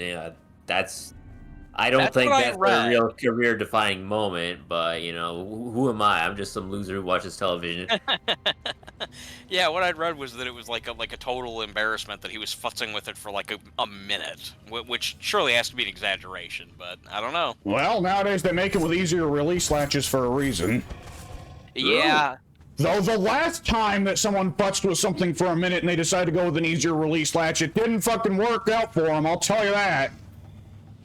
I don't think that's a real career-defining moment, but, who am I? I'm just some loser who watches television. Yeah, what I'd read was that it was like a total embarrassment that he was futzing with it for like a minute, which surely has to be an exaggeration, but I don't know. Well, nowadays they make it with easier release latches for a reason. Yeah. Though the last time that someone futzed with something for a minute and they decided to go with an easier release latch, it didn't fucking work out for them, I'll tell you that.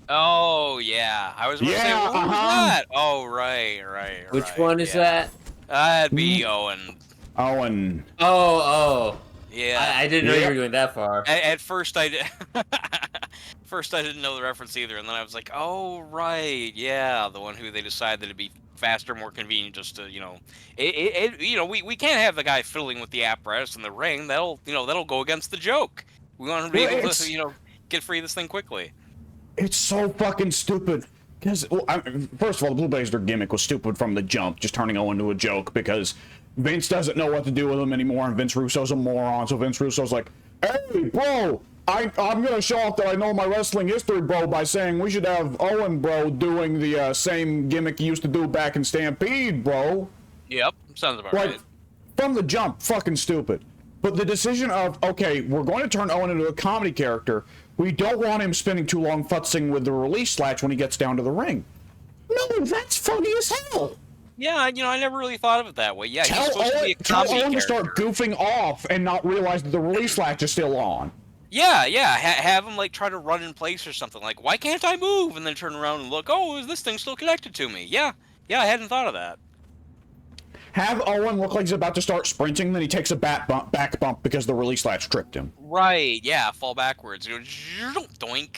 Oh, yeah. I was going to say, what was that? Oh, right. Which one is that? That'd be Owen. Owen. Oh. Yeah. I didn't know you were going that far. At first, I didn't know the reference either, and then I was like, oh, right. Yeah, the one who they decided that it'd be faster, more convenient, just to, we can't have the guy fiddling with the apparatus in the ring. That'll go against the joke. We want him to be able to, get free of this thing quickly. It's so fucking stupid. Because, first of all, the Blue Blazer gimmick was stupid from the jump, just turning Owen into a joke, because Vince doesn't know what to do with him anymore, and Vince Russo's a moron, so Vince Russo's like, hey, bro, I'm gonna show off that I know my wrestling history, bro, by saying we should have Owen, bro, doing the same gimmick he used to do back in Stampede, bro. Yep, sounds about right. From the jump, fucking stupid. But the decision of, okay, we're going to turn Owen into a comedy character. We don't want him spending too long futzing with the release latch when he gets down to the ring. No, that's funny as hell. Yeah, I never really thought of it that way. Yeah, tell Owen to start goofing off and not realize that the release latch is still on. Yeah, have him like try to run in place or something. Like, why can't I move? And then turn around and look. Oh, is this thing still connected to me? Yeah, I hadn't thought of that. Have Owen look like he's about to start sprinting, then he takes a back bump because the release latch tripped him. Right, yeah, fall backwards. Doink.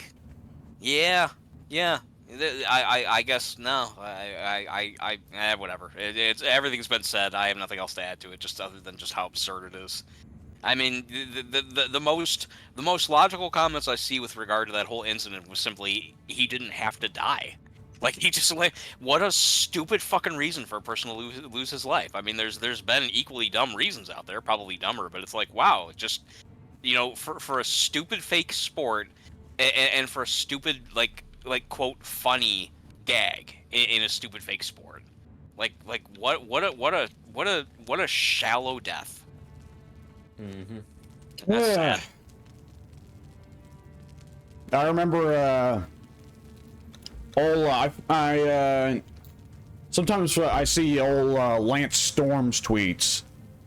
Yeah. I guess no. Whatever. It's everything's been said. I have nothing else to add to it, just other than just how absurd it is. I mean, the most logical comments I see with regard to that whole incident was simply he didn't have to die. Like, he just, like, what a stupid fucking reason for a person to lose his life. I mean, there's been equally dumb reasons out there, probably dumber, but it's like, wow, just, for a stupid fake sport, and for a stupid, like quote, funny gag in a stupid fake sport. Like, what a shallow death. Mm-hmm. That's sad. I remember, sometimes I see old Lance Storm's tweets,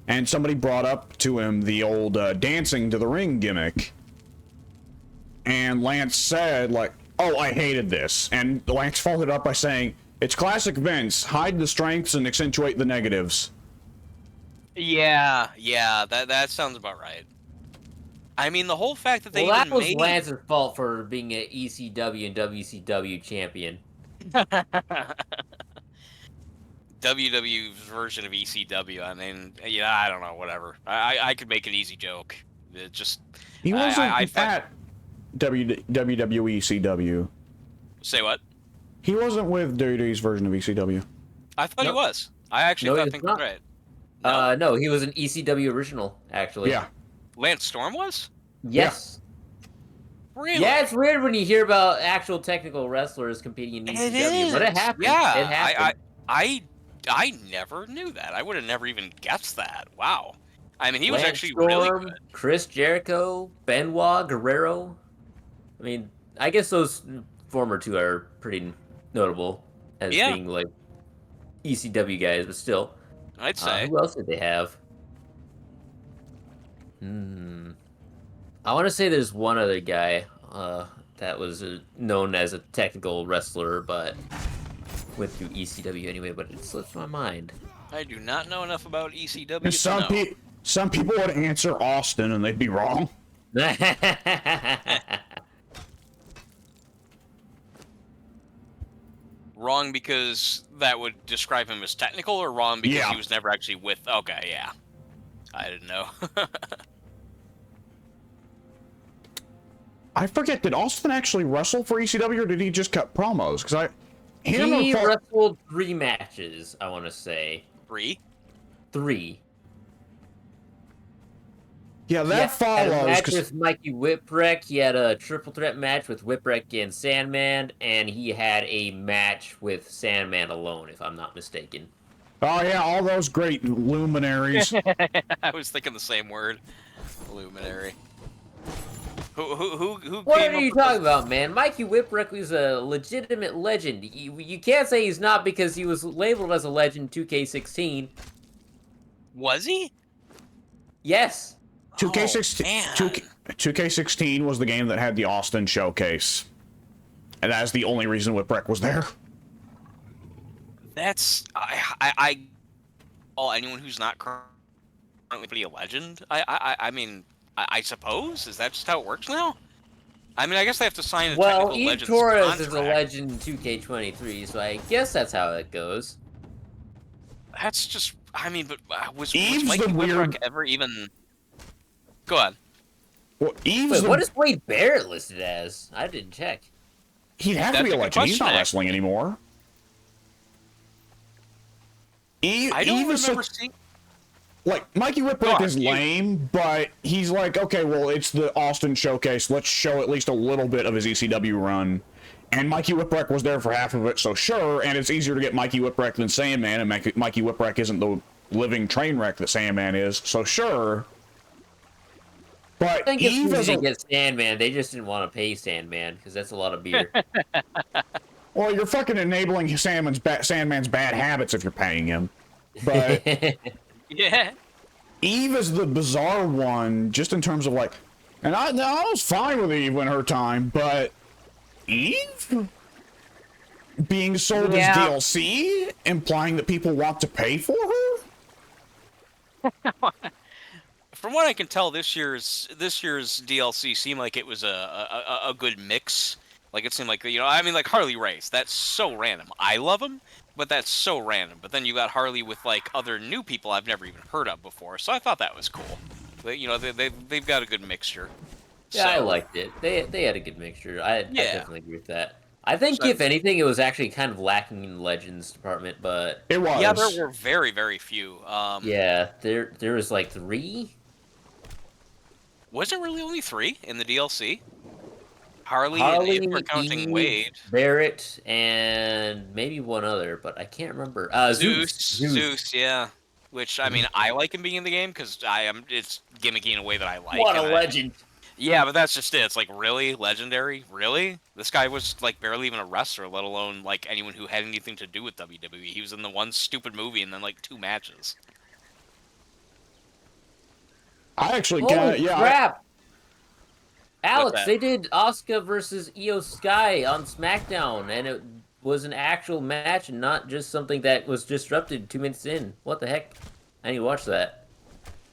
and somebody brought up to him the old dancing to the ring gimmick. And Lance said, like, oh, I hated this. And Lance followed up by saying, it's classic Vince, hide the strengths and accentuate the negatives. Yeah, that sounds about right. I mean, the whole fact that they Well, that even was made... Lance's fault for being an ECW and WCW champion. WW's version of ECW. I mean, yeah, I don't know, whatever. I could make an easy joke. It just... He wasn't at WWE ECW. Say what? He wasn't with WWE's version of ECW. I thought he was. I actually thought Pink was right. No, he was an ECW original, actually. Yeah. Lance Storm was? Yes. Yeah. Really? Yeah, it's weird when you hear about actual technical wrestlers competing in ECW. It is. But it happened. Yeah, it happened. I never knew that. I would have never even guessed that. Wow. I mean, he was Lance actually Storm, really good. Chris Jericho, Benoit, Guerrero. I mean, I guess those former two are pretty notable as being like ECW guys, but still. I'd say. Who else did they have? I want to say there's one other guy that was known as a technical wrestler, but went through ECW anyway, but it slips my mind. I do not know enough about ECW. Some people would answer Austin and they'd be wrong. Wrong because that would describe him as technical, or wrong because he was never actually with... Okay, yeah. I didn't know. I forget, did Austin actually wrestle for ECW, or did he just cut promos? Because he wrestled 3 matches, I want to say. 3? 3. Yeah, that follows. He had a match with Mikey Whipwreck. He had a triple threat match with Whipwreck and Sandman, and he had a match with Sandman alone, if I'm not mistaken. Oh yeah, all those great luminaries. I was thinking the same word, luminary. Who What are you talking about, man? Mikey Whipwreck was a legitimate legend. You can't say he's not because he was labeled as a legend in 2K16. Was he? Yes. 2K16 was the game that had the Austin showcase. And that's the only reason Whipwreck was there. That's... anyone who's not currently a legend? I mean... I suppose? Is that just how it works now? I mean, I guess they have to sign a technical legends contract. Well, Eve Torres is a legend in 2K23, so I guess that's how it goes. That's just... I mean, but was Eve's Mikey the Whipwreck weird... ever even... Go on. Well, Wait, what is Wade Barrett listed as? I didn't check. He'd have to be a legend. He's not wrestling anymore. I don't remember seeing... Like, Mikey Whipwreck is lame, but he's like, okay, well, it's the Austin showcase. Let's show at least a little bit of his ECW run. And Mikey Whipwreck was there for half of it, so sure. And it's easier to get Mikey Whipwreck than Sandman, and Mikey Whipwreck isn't the living train wreck that Sandman is, so sure. But I think if they didn't get Sandman, they just didn't want to pay Sandman, because that's a lot of beer. Well, you're fucking enabling Sandman's bad habits if you're paying him. But... Yeah. Eve is the bizarre one, just in terms of like, and I was fine with Eve in her time, but Eve being sold as DLC, implying that people want to pay for her. From what I can tell, this year's DLC seemed like it was a good mix. Like it seemed like, you know, I mean, like Harley Race. That's so random. I love him. But that's so random. But then you got Harley with like other new people I've never even heard of before, so I thought that was cool. But, you know, they've got a good mixture. Yeah, so. I liked it. They had a good mixture. I definitely agree with that. I think if anything, it was actually kind of lacking in the Legends department, but it was. Yeah, there were very, very few. Yeah, there was like 3. Was it really only 3 in the DLC? Harley and if we're counting Wade. Barrett, and maybe one other, but I can't remember. Zeus, yeah. Which, I mean, I like him being in the game, because it's gimmicky in a way that I like. What a legend. Yeah, but that's just it. It's like, really? Legendary? Really? This guy was like barely even a wrestler, let alone like anyone who had anything to do with WWE. He was in the one stupid movie and then like 2 matches. I actually Holy can, yeah. crap! What's Alex, that? they did Asuka versus Io Sky on SmackDown, and it was an actual match and not just something that was disrupted 2 minutes in. What the heck? I need to watch that.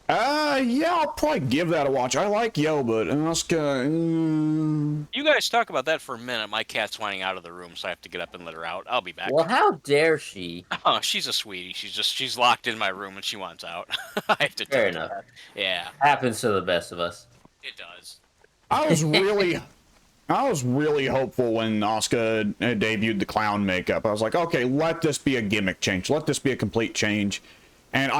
Yeah, I'll probably give that a watch. I like Yo, but Asuka. You guys talk about that for a minute. My cat's whining out of the room, so I have to get up and let her out. I'll be back. Well, how dare she? Oh, she's a sweetie. She's locked in my room and she wants out. I have to Fair tell you enough. that. Yeah, Happens to the best of us. it does. I was really hopeful when Asuka debuted the clown makeup. I was like, okay, let this be a gimmick change. Let this be a complete change. And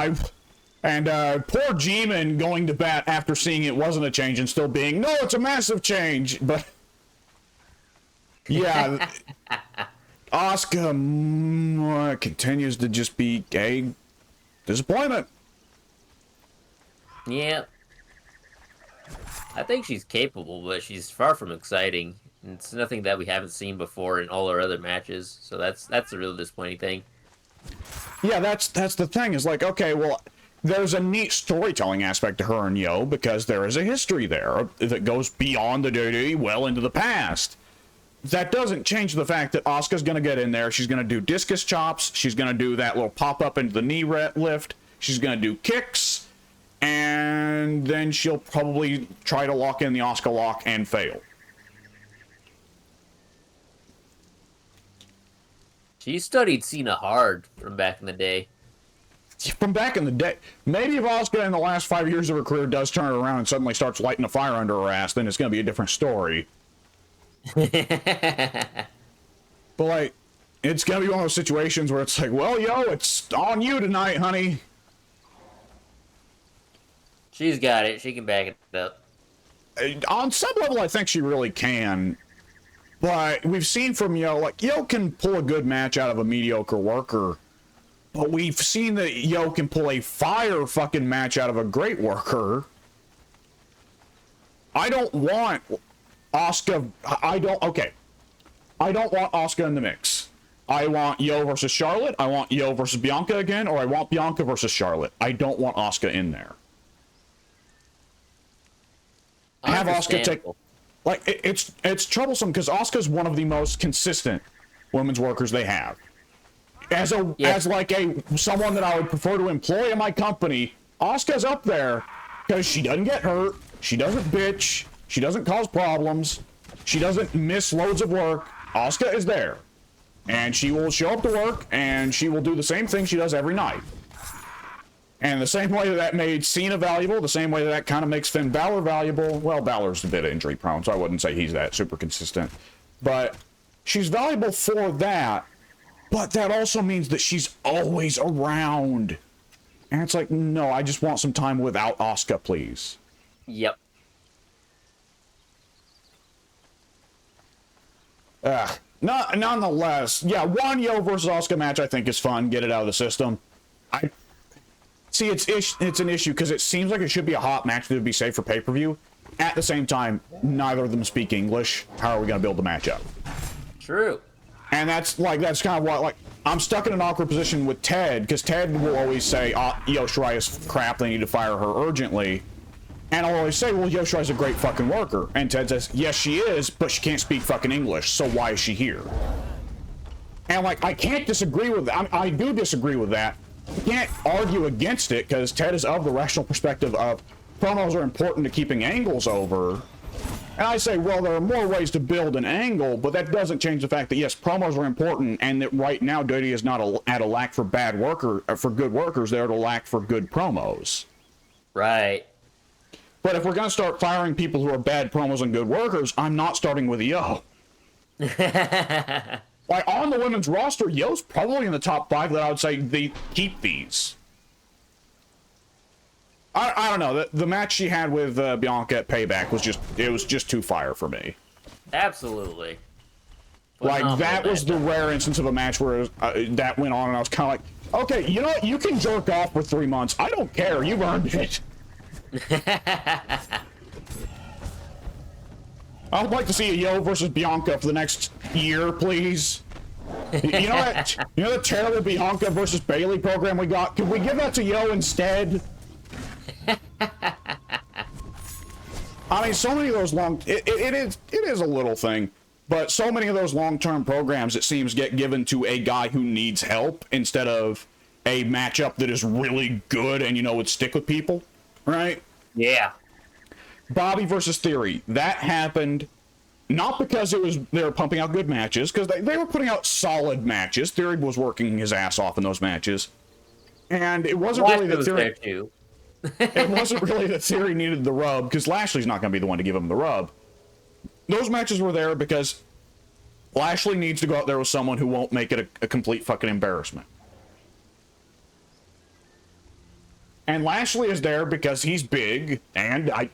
poor G-Man going to bat after seeing it wasn't a change and still being, no, it's a massive change. But yeah, Asuka continues to just be a disappointment. Yeah. I think she's capable, but she's far from exciting. It's nothing that we haven't seen before in all our other matches, so that's a real disappointing thing. Yeah, that's the thing. Is like, okay, well, there's a neat storytelling aspect to her and Yo because there is a history there that goes beyond the WWE well into the past. That doesn't change the fact that Asuka's going to get in there. She's going to do discus chops. She's going to do that little pop-up into the knee lift. She's going to do kicks. And then she'll probably try to lock in the Asuka lock and fail. She studied Cena hard from back in the day. From back in the day. Maybe if Asuka in the last 5 years of her career does turn it around and suddenly starts lighting a fire under her ass, then it's going to be a different story. But, like, it's going to be one of those situations where it's like, well, Yo, it's on you tonight, honey. She's got it. She can back it up. On some level, I think she really can. But we've seen from Yo, like, Yo can pull a good match out of a mediocre worker. But we've seen that Yo can pull a fire fucking match out of a great worker. I don't want Asuka. I don't want Asuka in the mix. I want Yo versus Charlotte. I want Yo versus Bianca again. Or I want Bianca versus Charlotte. I don't want Asuka in there. Have Asuka take, like, it's troublesome because Asuka's one of the most consistent women's workers they have. As someone that I would prefer to employ in my company, Asuka's up there because she doesn't get hurt, she doesn't bitch, she doesn't cause problems, she doesn't miss loads of work. Asuka is there, and she will show up to work and she will do the same thing she does every night. And the same way that made Cena valuable, the same way that kind of makes Finn Balor valuable. Well, Balor's a bit injury prone, so I wouldn't say he's that super consistent. But she's valuable for that, but that also means that she's always around. And it's like, no, I just want some time without Asuka, please. Yep. Nonetheless, yeah, one Yo versus Asuka match I think is fun. Get it out of the system. See, it's an issue because it seems like it should be a hot match that would be safe for pay-per-view. At the same time, neither of them speak English. How are we going to build the match up? True. And that's kind of what, like, I'm stuck in an awkward position with Ted because Ted will always say, Io Shirai is crap, they need to fire her urgently. And I'll always say, well, Io Shirai's a great fucking worker. And Ted says, yes, she is, but she can't speak fucking English, so why is she here? And, like, I can't disagree with that. I do disagree with that. You can't argue against it because Ted is of the rational perspective of promos are important to keeping angles over. And I say, well, there are more ways to build an angle, but that doesn't change the fact that, yes, promos are important and that right now WWE is not at a lack for for good workers, they're at a lack for good promos. Right. But if we're going to start firing people who are bad promos and good workers, I'm not starting with Yo. Like, on the women's roster, Yo's probably in the top 5 that I would say they keep these. I don't know. The match she had with Bianca at Payback was just too fire for me. Absolutely. Like, that was the rare instance of a match where that went on and I was kind of like, okay, you know what? You can jerk off for 3 months. I don't care. You've earned it. I would like to see a Yo versus Bianca for the next year, please. You know that terrible Bianca versus Bailey program we got? Could we give that to Yo instead? I mean, so many of those it is a little thing, but so many of those long-term programs, it seems, get given to a guy who needs help instead of a matchup that is really good and, would stick with people, right? Yeah. Bobby versus Theory. That happened not because they were pumping out good matches, because they were putting out solid matches. Theory was working his ass off in those matches. And it wasn't really that Theory... there too. It wasn't really that Theory needed the rub, because Lashley's not going to be the one to give him the rub. Those matches were there because Lashley needs to go out there with someone who won't make it a complete fucking embarrassment. And Lashley is there because he's big, and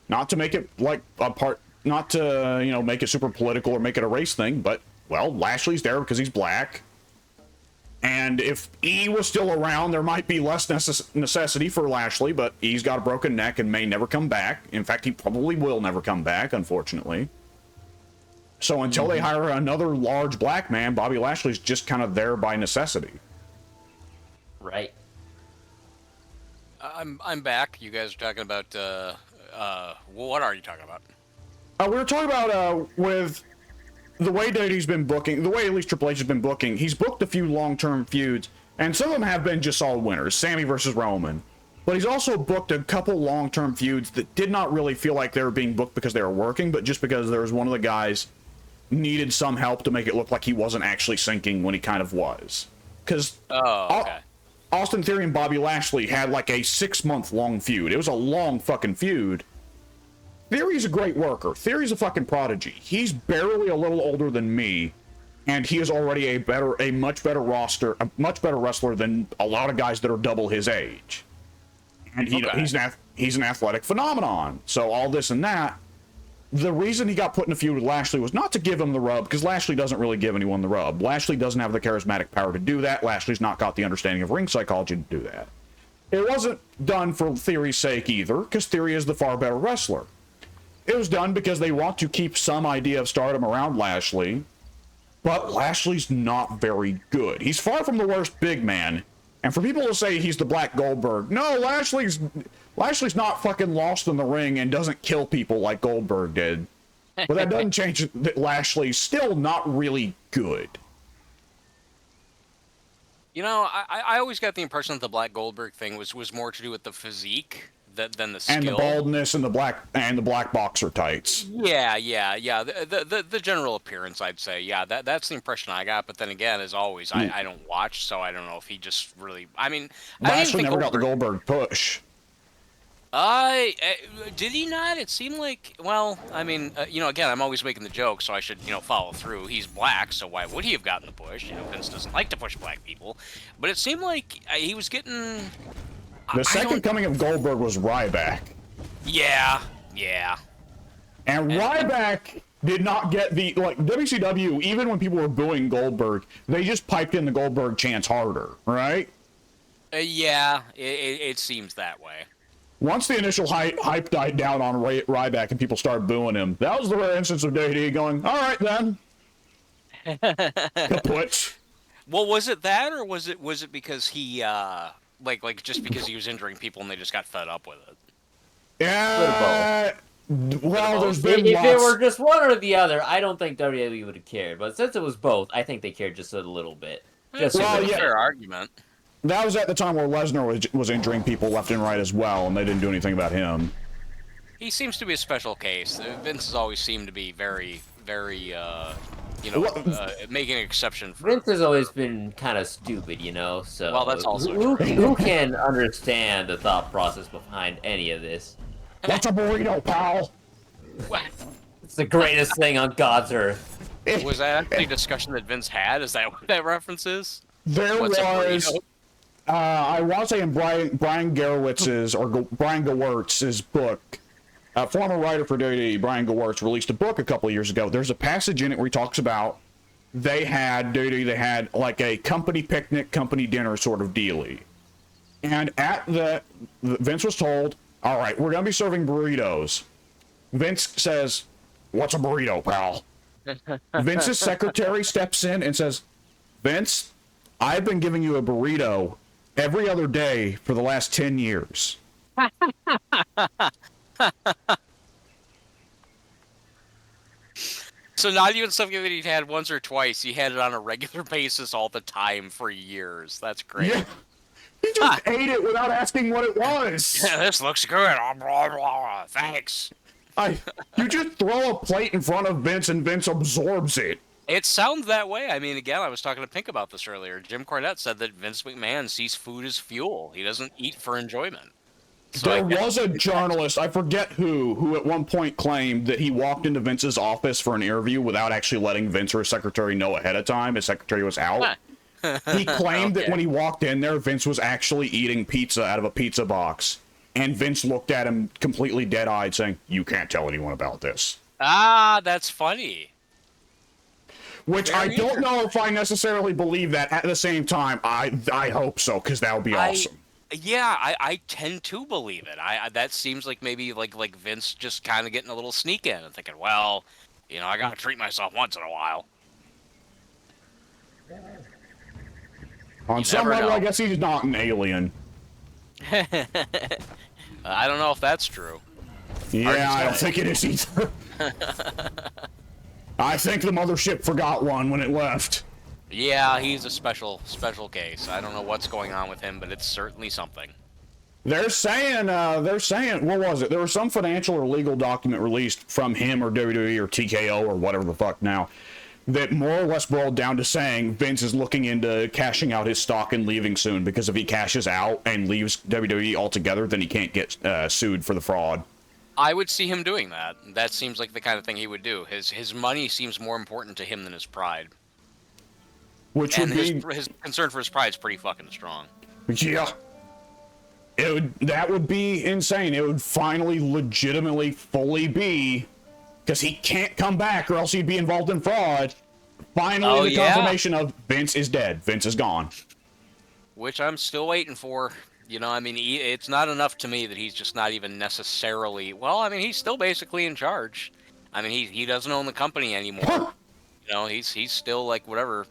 not to make it like a part, not to, make it super political or make it a race thing, but, well, Lashley's there because he's black. And if E was still around, there might be less necessity for Lashley, but E's got a broken neck and may never come back. In fact, he probably will never come back, unfortunately. So until they hire another large black man, Bobby Lashley's just kind of there by necessity. Right. I'm back. You guys are talking about, what are you talking about? We were talking about, with the way Daddy's been booking, the way at least Triple H has been booking, he's booked a few long-term feuds, and some of them have been just solid winners, Sammy versus Roman. But he's also booked a couple long-term feuds that did not really feel like they were being booked because they were working, but just because there was one of the guys needed some help to make it look like he wasn't actually sinking when he kind of was. Because Austin Theory and Bobby Lashley had like a 6-month long feud. It was a long fucking feud. Theory's a great worker. Theory's a fucking prodigy. He's barely a little older than me, and he is already a much better wrestler than a lot of guys that are double his age. And he's an athletic phenomenon. So all this and that. The reason he got put in a feud with Lashley was not to give him the rub, because Lashley doesn't really give anyone the rub. Lashley doesn't have the charismatic power to do that. Lashley's not got the understanding of ring psychology to do that. It wasn't done for Theory's sake either, because Theory is the far better wrestler. It was done because they want to keep some idea of stardom around Lashley, but Lashley's not very good. He's far from the worst big man, and for people to say he's the Black Goldberg, no, Lashley's not fucking lost in the ring and doesn't kill people like Goldberg did. But that doesn't change that Lashley's still not really good. I always got the impression that the Black Goldberg thing was more to do with the physique than the skill. And the baldness and the black boxer tights. Yeah. The general appearance, I'd say. Yeah, that's the impression I got. But then again, as always, I don't watch, so I don't know if he just really. I mean, Lashley never got the Goldberg push. Did he not? It seemed like, well, I mean, again, I'm always making the joke, so I should, follow through. He's black, so why would he have gotten the push? Vince doesn't like to push black people. But it seemed like he was getting... The second coming of Goldberg was Ryback. Yeah. And Ryback did not get the, WCW, even when people were booing Goldberg, they just piped in the Goldberg chants harder, right? Yeah, it seems that way. Once the initial hype died down on Ryback and people started booing him, that was the rare instance of JD going, all right then. Kaput. Well, was it that, or was it because he, just because he was injuring people and they just got fed up with it? Yeah. Well, there's been if lots... it were just one or the other, I don't think WWE would have cared. But since it was both, I think they cared just a little bit. Just a fair argument. That was at the time where Lesnar was injuring people left and right as well, and they didn't do anything about him. He seems to be a special case. Vince has always seemed to be very, very, making an exception for... Vince has always been kind of stupid, so... Well, that's also who can understand the thought process behind any of this? What's a burrito, pal? What? It's the greatest thing on God's earth. Was that actually a discussion that Vince had? Is that what that reference is? There was... I want to say in Brian Gerowitz's, or Brian Gewertz's book, a former writer for WWE, Brian Gewertz, released a book a couple of years ago. There's a passage in it where he talks about they had like a company picnic, company dinner sort of dealie. And Vince was told, all right, we're going to be serving burritos. Vince says, What's a burrito, pal? Vince's secretary steps in and says, Vince, I've been giving you a burrito every other day for the last 10 years. So not even something that he'd had once or twice. He had it on a regular basis all the time for years. That's great. Yeah. He just ate it without asking what it was. Yeah, this looks good. Thanks. You just throw a plate in front of Vince and Vince absorbs it. It sounds that way. I mean, again, I was talking to Pink about this earlier. Jim Cornette said that Vince McMahon sees food as fuel. He doesn't eat for enjoyment. So There was a journalist, I forget who at one point claimed that he walked into Vince's office for an interview without actually letting Vince or his secretary know ahead of time. His secretary was out. He claimed that when he walked in there, Vince was actually eating pizza out of a pizza box. And Vince looked at him completely dead-eyed, saying, "You can't tell anyone about this." Ah, that's funny. Which Very I don't know if I necessarily believe that. At the same time, I hope so, because that would be awesome. Yeah, I tend to believe it. That seems like maybe like Vince just kind of getting a little sneak in and thinking, well, I gotta treat myself once in a while. On some level, I guess he's not an alien. I don't know if that's true. Yeah, I don't think it is either. I think the mothership forgot one when it left. Yeah, he's a special case. I don't know what's going on with him, but it's certainly something. They're saying, what was it? There was some financial or legal document released from him or WWE or TKO or whatever the fuck now, that more or less boiled down to saying Vince is looking into cashing out his stock and leaving soon, because if he cashes out and leaves WWE altogether, then he can't get sued for the fraud. I would see him doing that. That seems like the kind of thing he would do. His money seems more important to him than his pride. Which and would be his concern for his pride is pretty fucking strong. Yeah. That would be insane. It would finally legitimately fully be, because he can't come back or else he'd be involved in fraud. Finally, the confirmation of Vince is dead. Vince is gone. Which I'm still waiting for. I mean, it's not enough to me that he's just not even necessarily... Well, I mean, he's still basically in charge. I mean, he doesn't own the company anymore. He's still, like, whatever,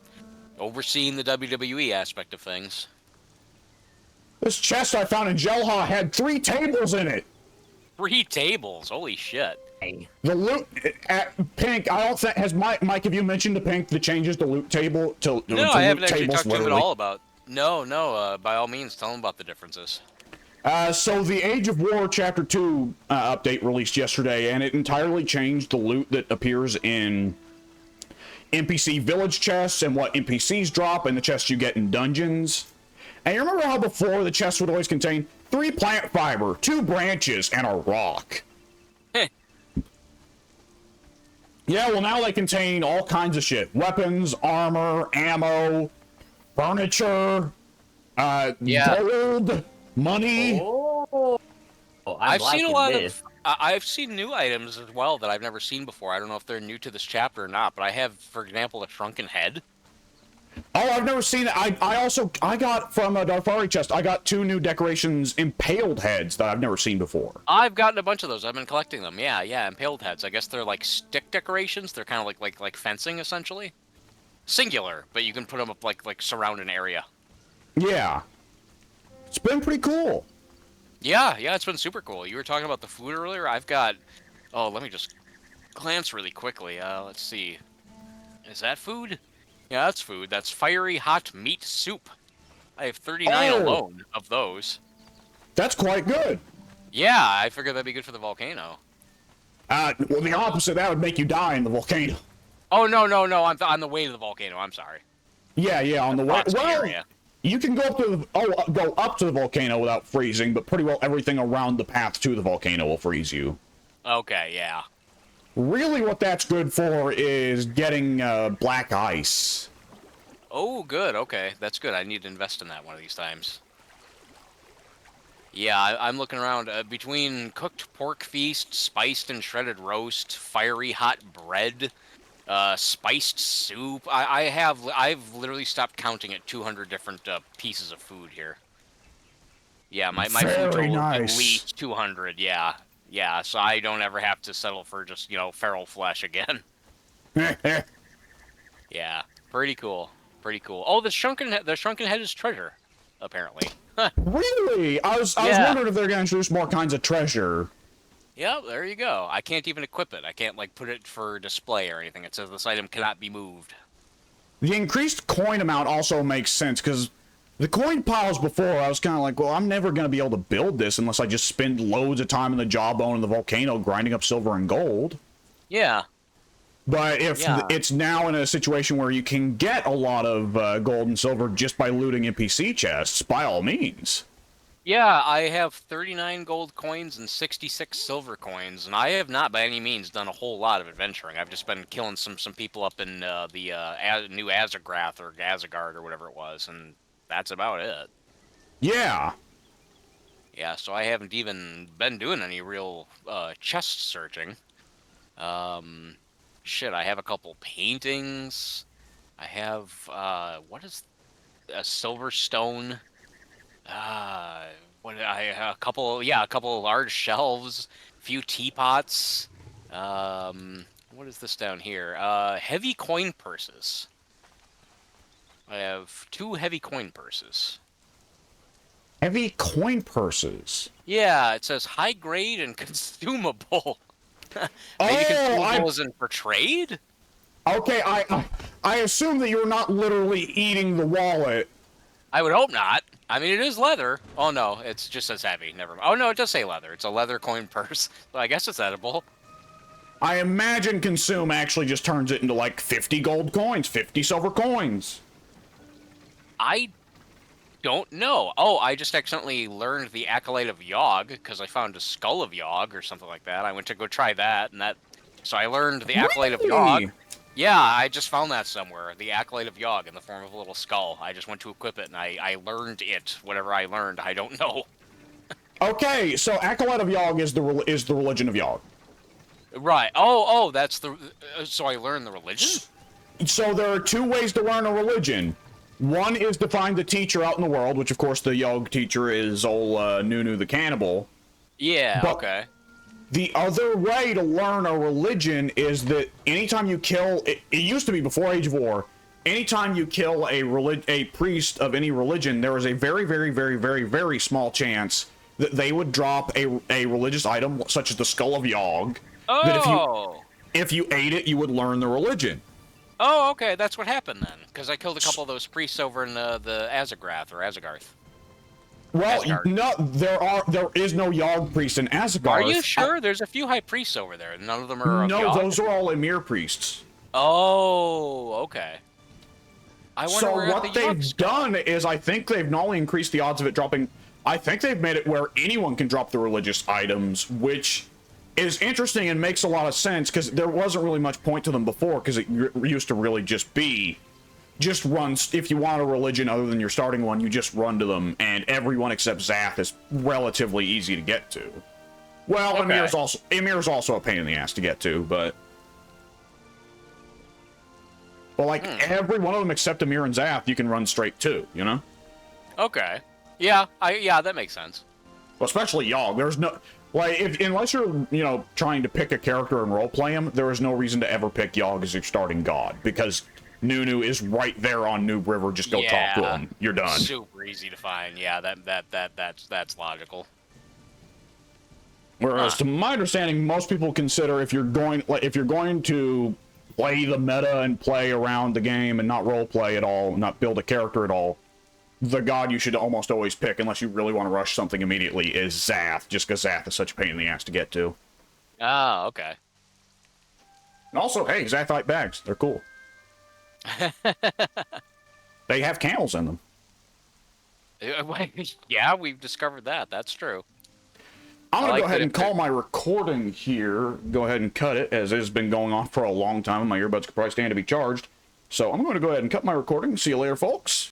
overseeing the WWE aspect of things. This chest I found in Jelha had 3 tables in it. 3 tables? Holy shit. The loot at Pink, I don't think... Mike, have you mentioned to Pink the changes to loot table to No, I haven't actually talked to him at literally? all about... No, by all means, tell him about the differences. So the Age of War Chapter 2 update released yesterday, and it entirely changed the loot that appears in NPC village chests and what NPCs drop and the chests you get in dungeons. And you remember how before the chests would always contain 3 plant fiber, 2 branches, and a rock? Yeah, well now they contain all kinds of shit. Weapons, armor, ammo, furniture, gold, money. Oh, I've seen a lot of... I've seen new items as well that I've never seen before. I don't know if they're new to this chapter or not, but I have, for example, a shrunken head. Oh, I've never seen it. I got from a Darfari chest, I got 2 new decorations, impaled heads, that I've never seen before. I've gotten a bunch of those. I've been collecting them. Yeah, impaled heads. I guess they're like stick decorations. They're kind of like fencing, essentially. Singular, but you can put them up like surround an area. Yeah. It's been pretty cool. Yeah, it's been super cool. You were talking about the food earlier. I've got... Oh, let me just glance really quickly. Let's see. Is that food? Yeah, that's food. That's fiery hot meat soup. I have 39 alone of those. That's quite good. Yeah, I figured that'd be good for the volcano. Well, the opposite, that would make you die in the volcano. Oh, no, I'm on the way to the volcano. I'm sorry. Yeah, on the way. Well, area. You can go up to go up to the volcano without freezing, but pretty well everything around the path to the volcano will freeze you. Okay, yeah. Really what that's good for is getting black ice. Oh, good. Okay, that's good. I need to invest in that one of these times. Yeah, I'm looking around. Between cooked pork feast, spiced and shredded roast, fiery hot bread, spiced soup. I've literally stopped counting at 200 different pieces of food here. Yeah, my food total nice. at least 200. Yeah, Yeah, so I don't ever have to settle for just, feral flesh again. Yeah, pretty cool. Pretty cool. Oh, the shrunken head is treasure, apparently. Really? I was Yeah. wondering if they're gonna introduce more kinds of treasure. Yep, there you go. I can't even equip it. I can't like put it for display or anything. It says this item cannot be moved. The increased coin amount also makes sense, because the coin piles before, I was kind of like, well, I'm never going to be able to build this unless I just spend loads of time in the jawbone and the volcano grinding up silver and gold. Yeah. But if Yeah. it's now in a situation where you can get a lot of gold and silver just by looting NPC chests, by all means. Yeah, I have 39 gold coins and 66 silver coins, and I have not by any means done a whole lot of adventuring. I've just been killing some people up in the new Azagrath or Azagard or whatever it was, and that's about it. Yeah. Yeah, so I haven't even been doing any real chest searching. Shit, I have a couple paintings. I have what is a silver stone? A couple of large shelves, a few teapots. What is this down here? Heavy coin purses. I have 2 heavy coin purses. Heavy coin purses. Yeah, it says high grade and consumable. Maybe Oh, consumable isn't for trade? Okay, I assume that you're not literally eating the wallet. I would hope not. I mean, it is leather. Oh no, it's just as heavy. Never mind. Oh no, it does say leather. It's a leather coin purse. So I guess it's edible. I imagine consume actually just turns it into like 50 gold coins, 50 silver coins. I don't know. Oh, I just accidentally learned the Acolyte of Yogg because I found a skull of Yogg or something like that. I went to go try that, and so I learned the Acolyte of Really? Yogg. Yeah, I just found that somewhere. The Acolyte of Yogg in the form of a little skull. I just went to equip it, and I learned it. Whatever I learned, I don't know. Okay, so Acolyte of Yogg is the religion of Yogg. Right. Oh, that's the. So I learned the religion. So there are 2 ways to learn a religion. One is to find the teacher out in the world, which of course the Yogg teacher is old Nunu the cannibal. Yeah. But Okay. the other way to learn a religion is that anytime you kill, it used to be before Age of War, anytime you kill a priest of any religion, there is a very, very, very, very, very small chance that they would drop a religious item such as the Skull of Yogg. Oh. That if you ate it, you would learn the religion. Oh, okay. That's what happened then. Because I killed a couple of those priests over in the Azagrath or Azagarth. Well, Asgard. no, there is no Yogg priest in Asgard. Are you sure? There's a few high priests over there. None of them are of No, Yogg. those are all Emir priests. Oh, okay. I wonder So where what the they've Yoggs done is, I think they've not only increased the odds of it dropping, I think they've made it where anyone can drop the religious items, which is interesting and makes a lot of sense, because there wasn't really much point to them before, because it used to really just be, just run, if you want a religion other than your starting one, you just run to them, and everyone except Zath is relatively easy to get to. Well, Okay. Emir's also a pain in the ass to get to, but like every one of them except Emir and Zath, you can run straight to, you know? Okay. Yeah, that makes sense. Well, especially Yogg. There's no, like, unless you're, trying to pick a character and roleplay him, there is no reason to ever pick Yogg as your starting god, because Nunu is right there on Noob River. Just go talk to him. You're done. Super easy to find. Yeah, that's logical. Whereas, to my understanding, most people consider if you're going to play the meta and play around the game and not roleplay at all, not build a character at all, the god you should almost always pick, unless you really want to rush something immediately, is Zath, just because Zath is such a pain in the ass to get to. Ah, okay. And also, hey, Zathite bags, they're cool. They have camels in them. Yeah, we've discovered that. That's true. I'm going to like go ahead that and call my recording here. Go ahead and cut it, as it has been going on for a long time, and my earbuds could probably stand to be charged. So I'm going to go ahead and cut my recording. See you later, folks.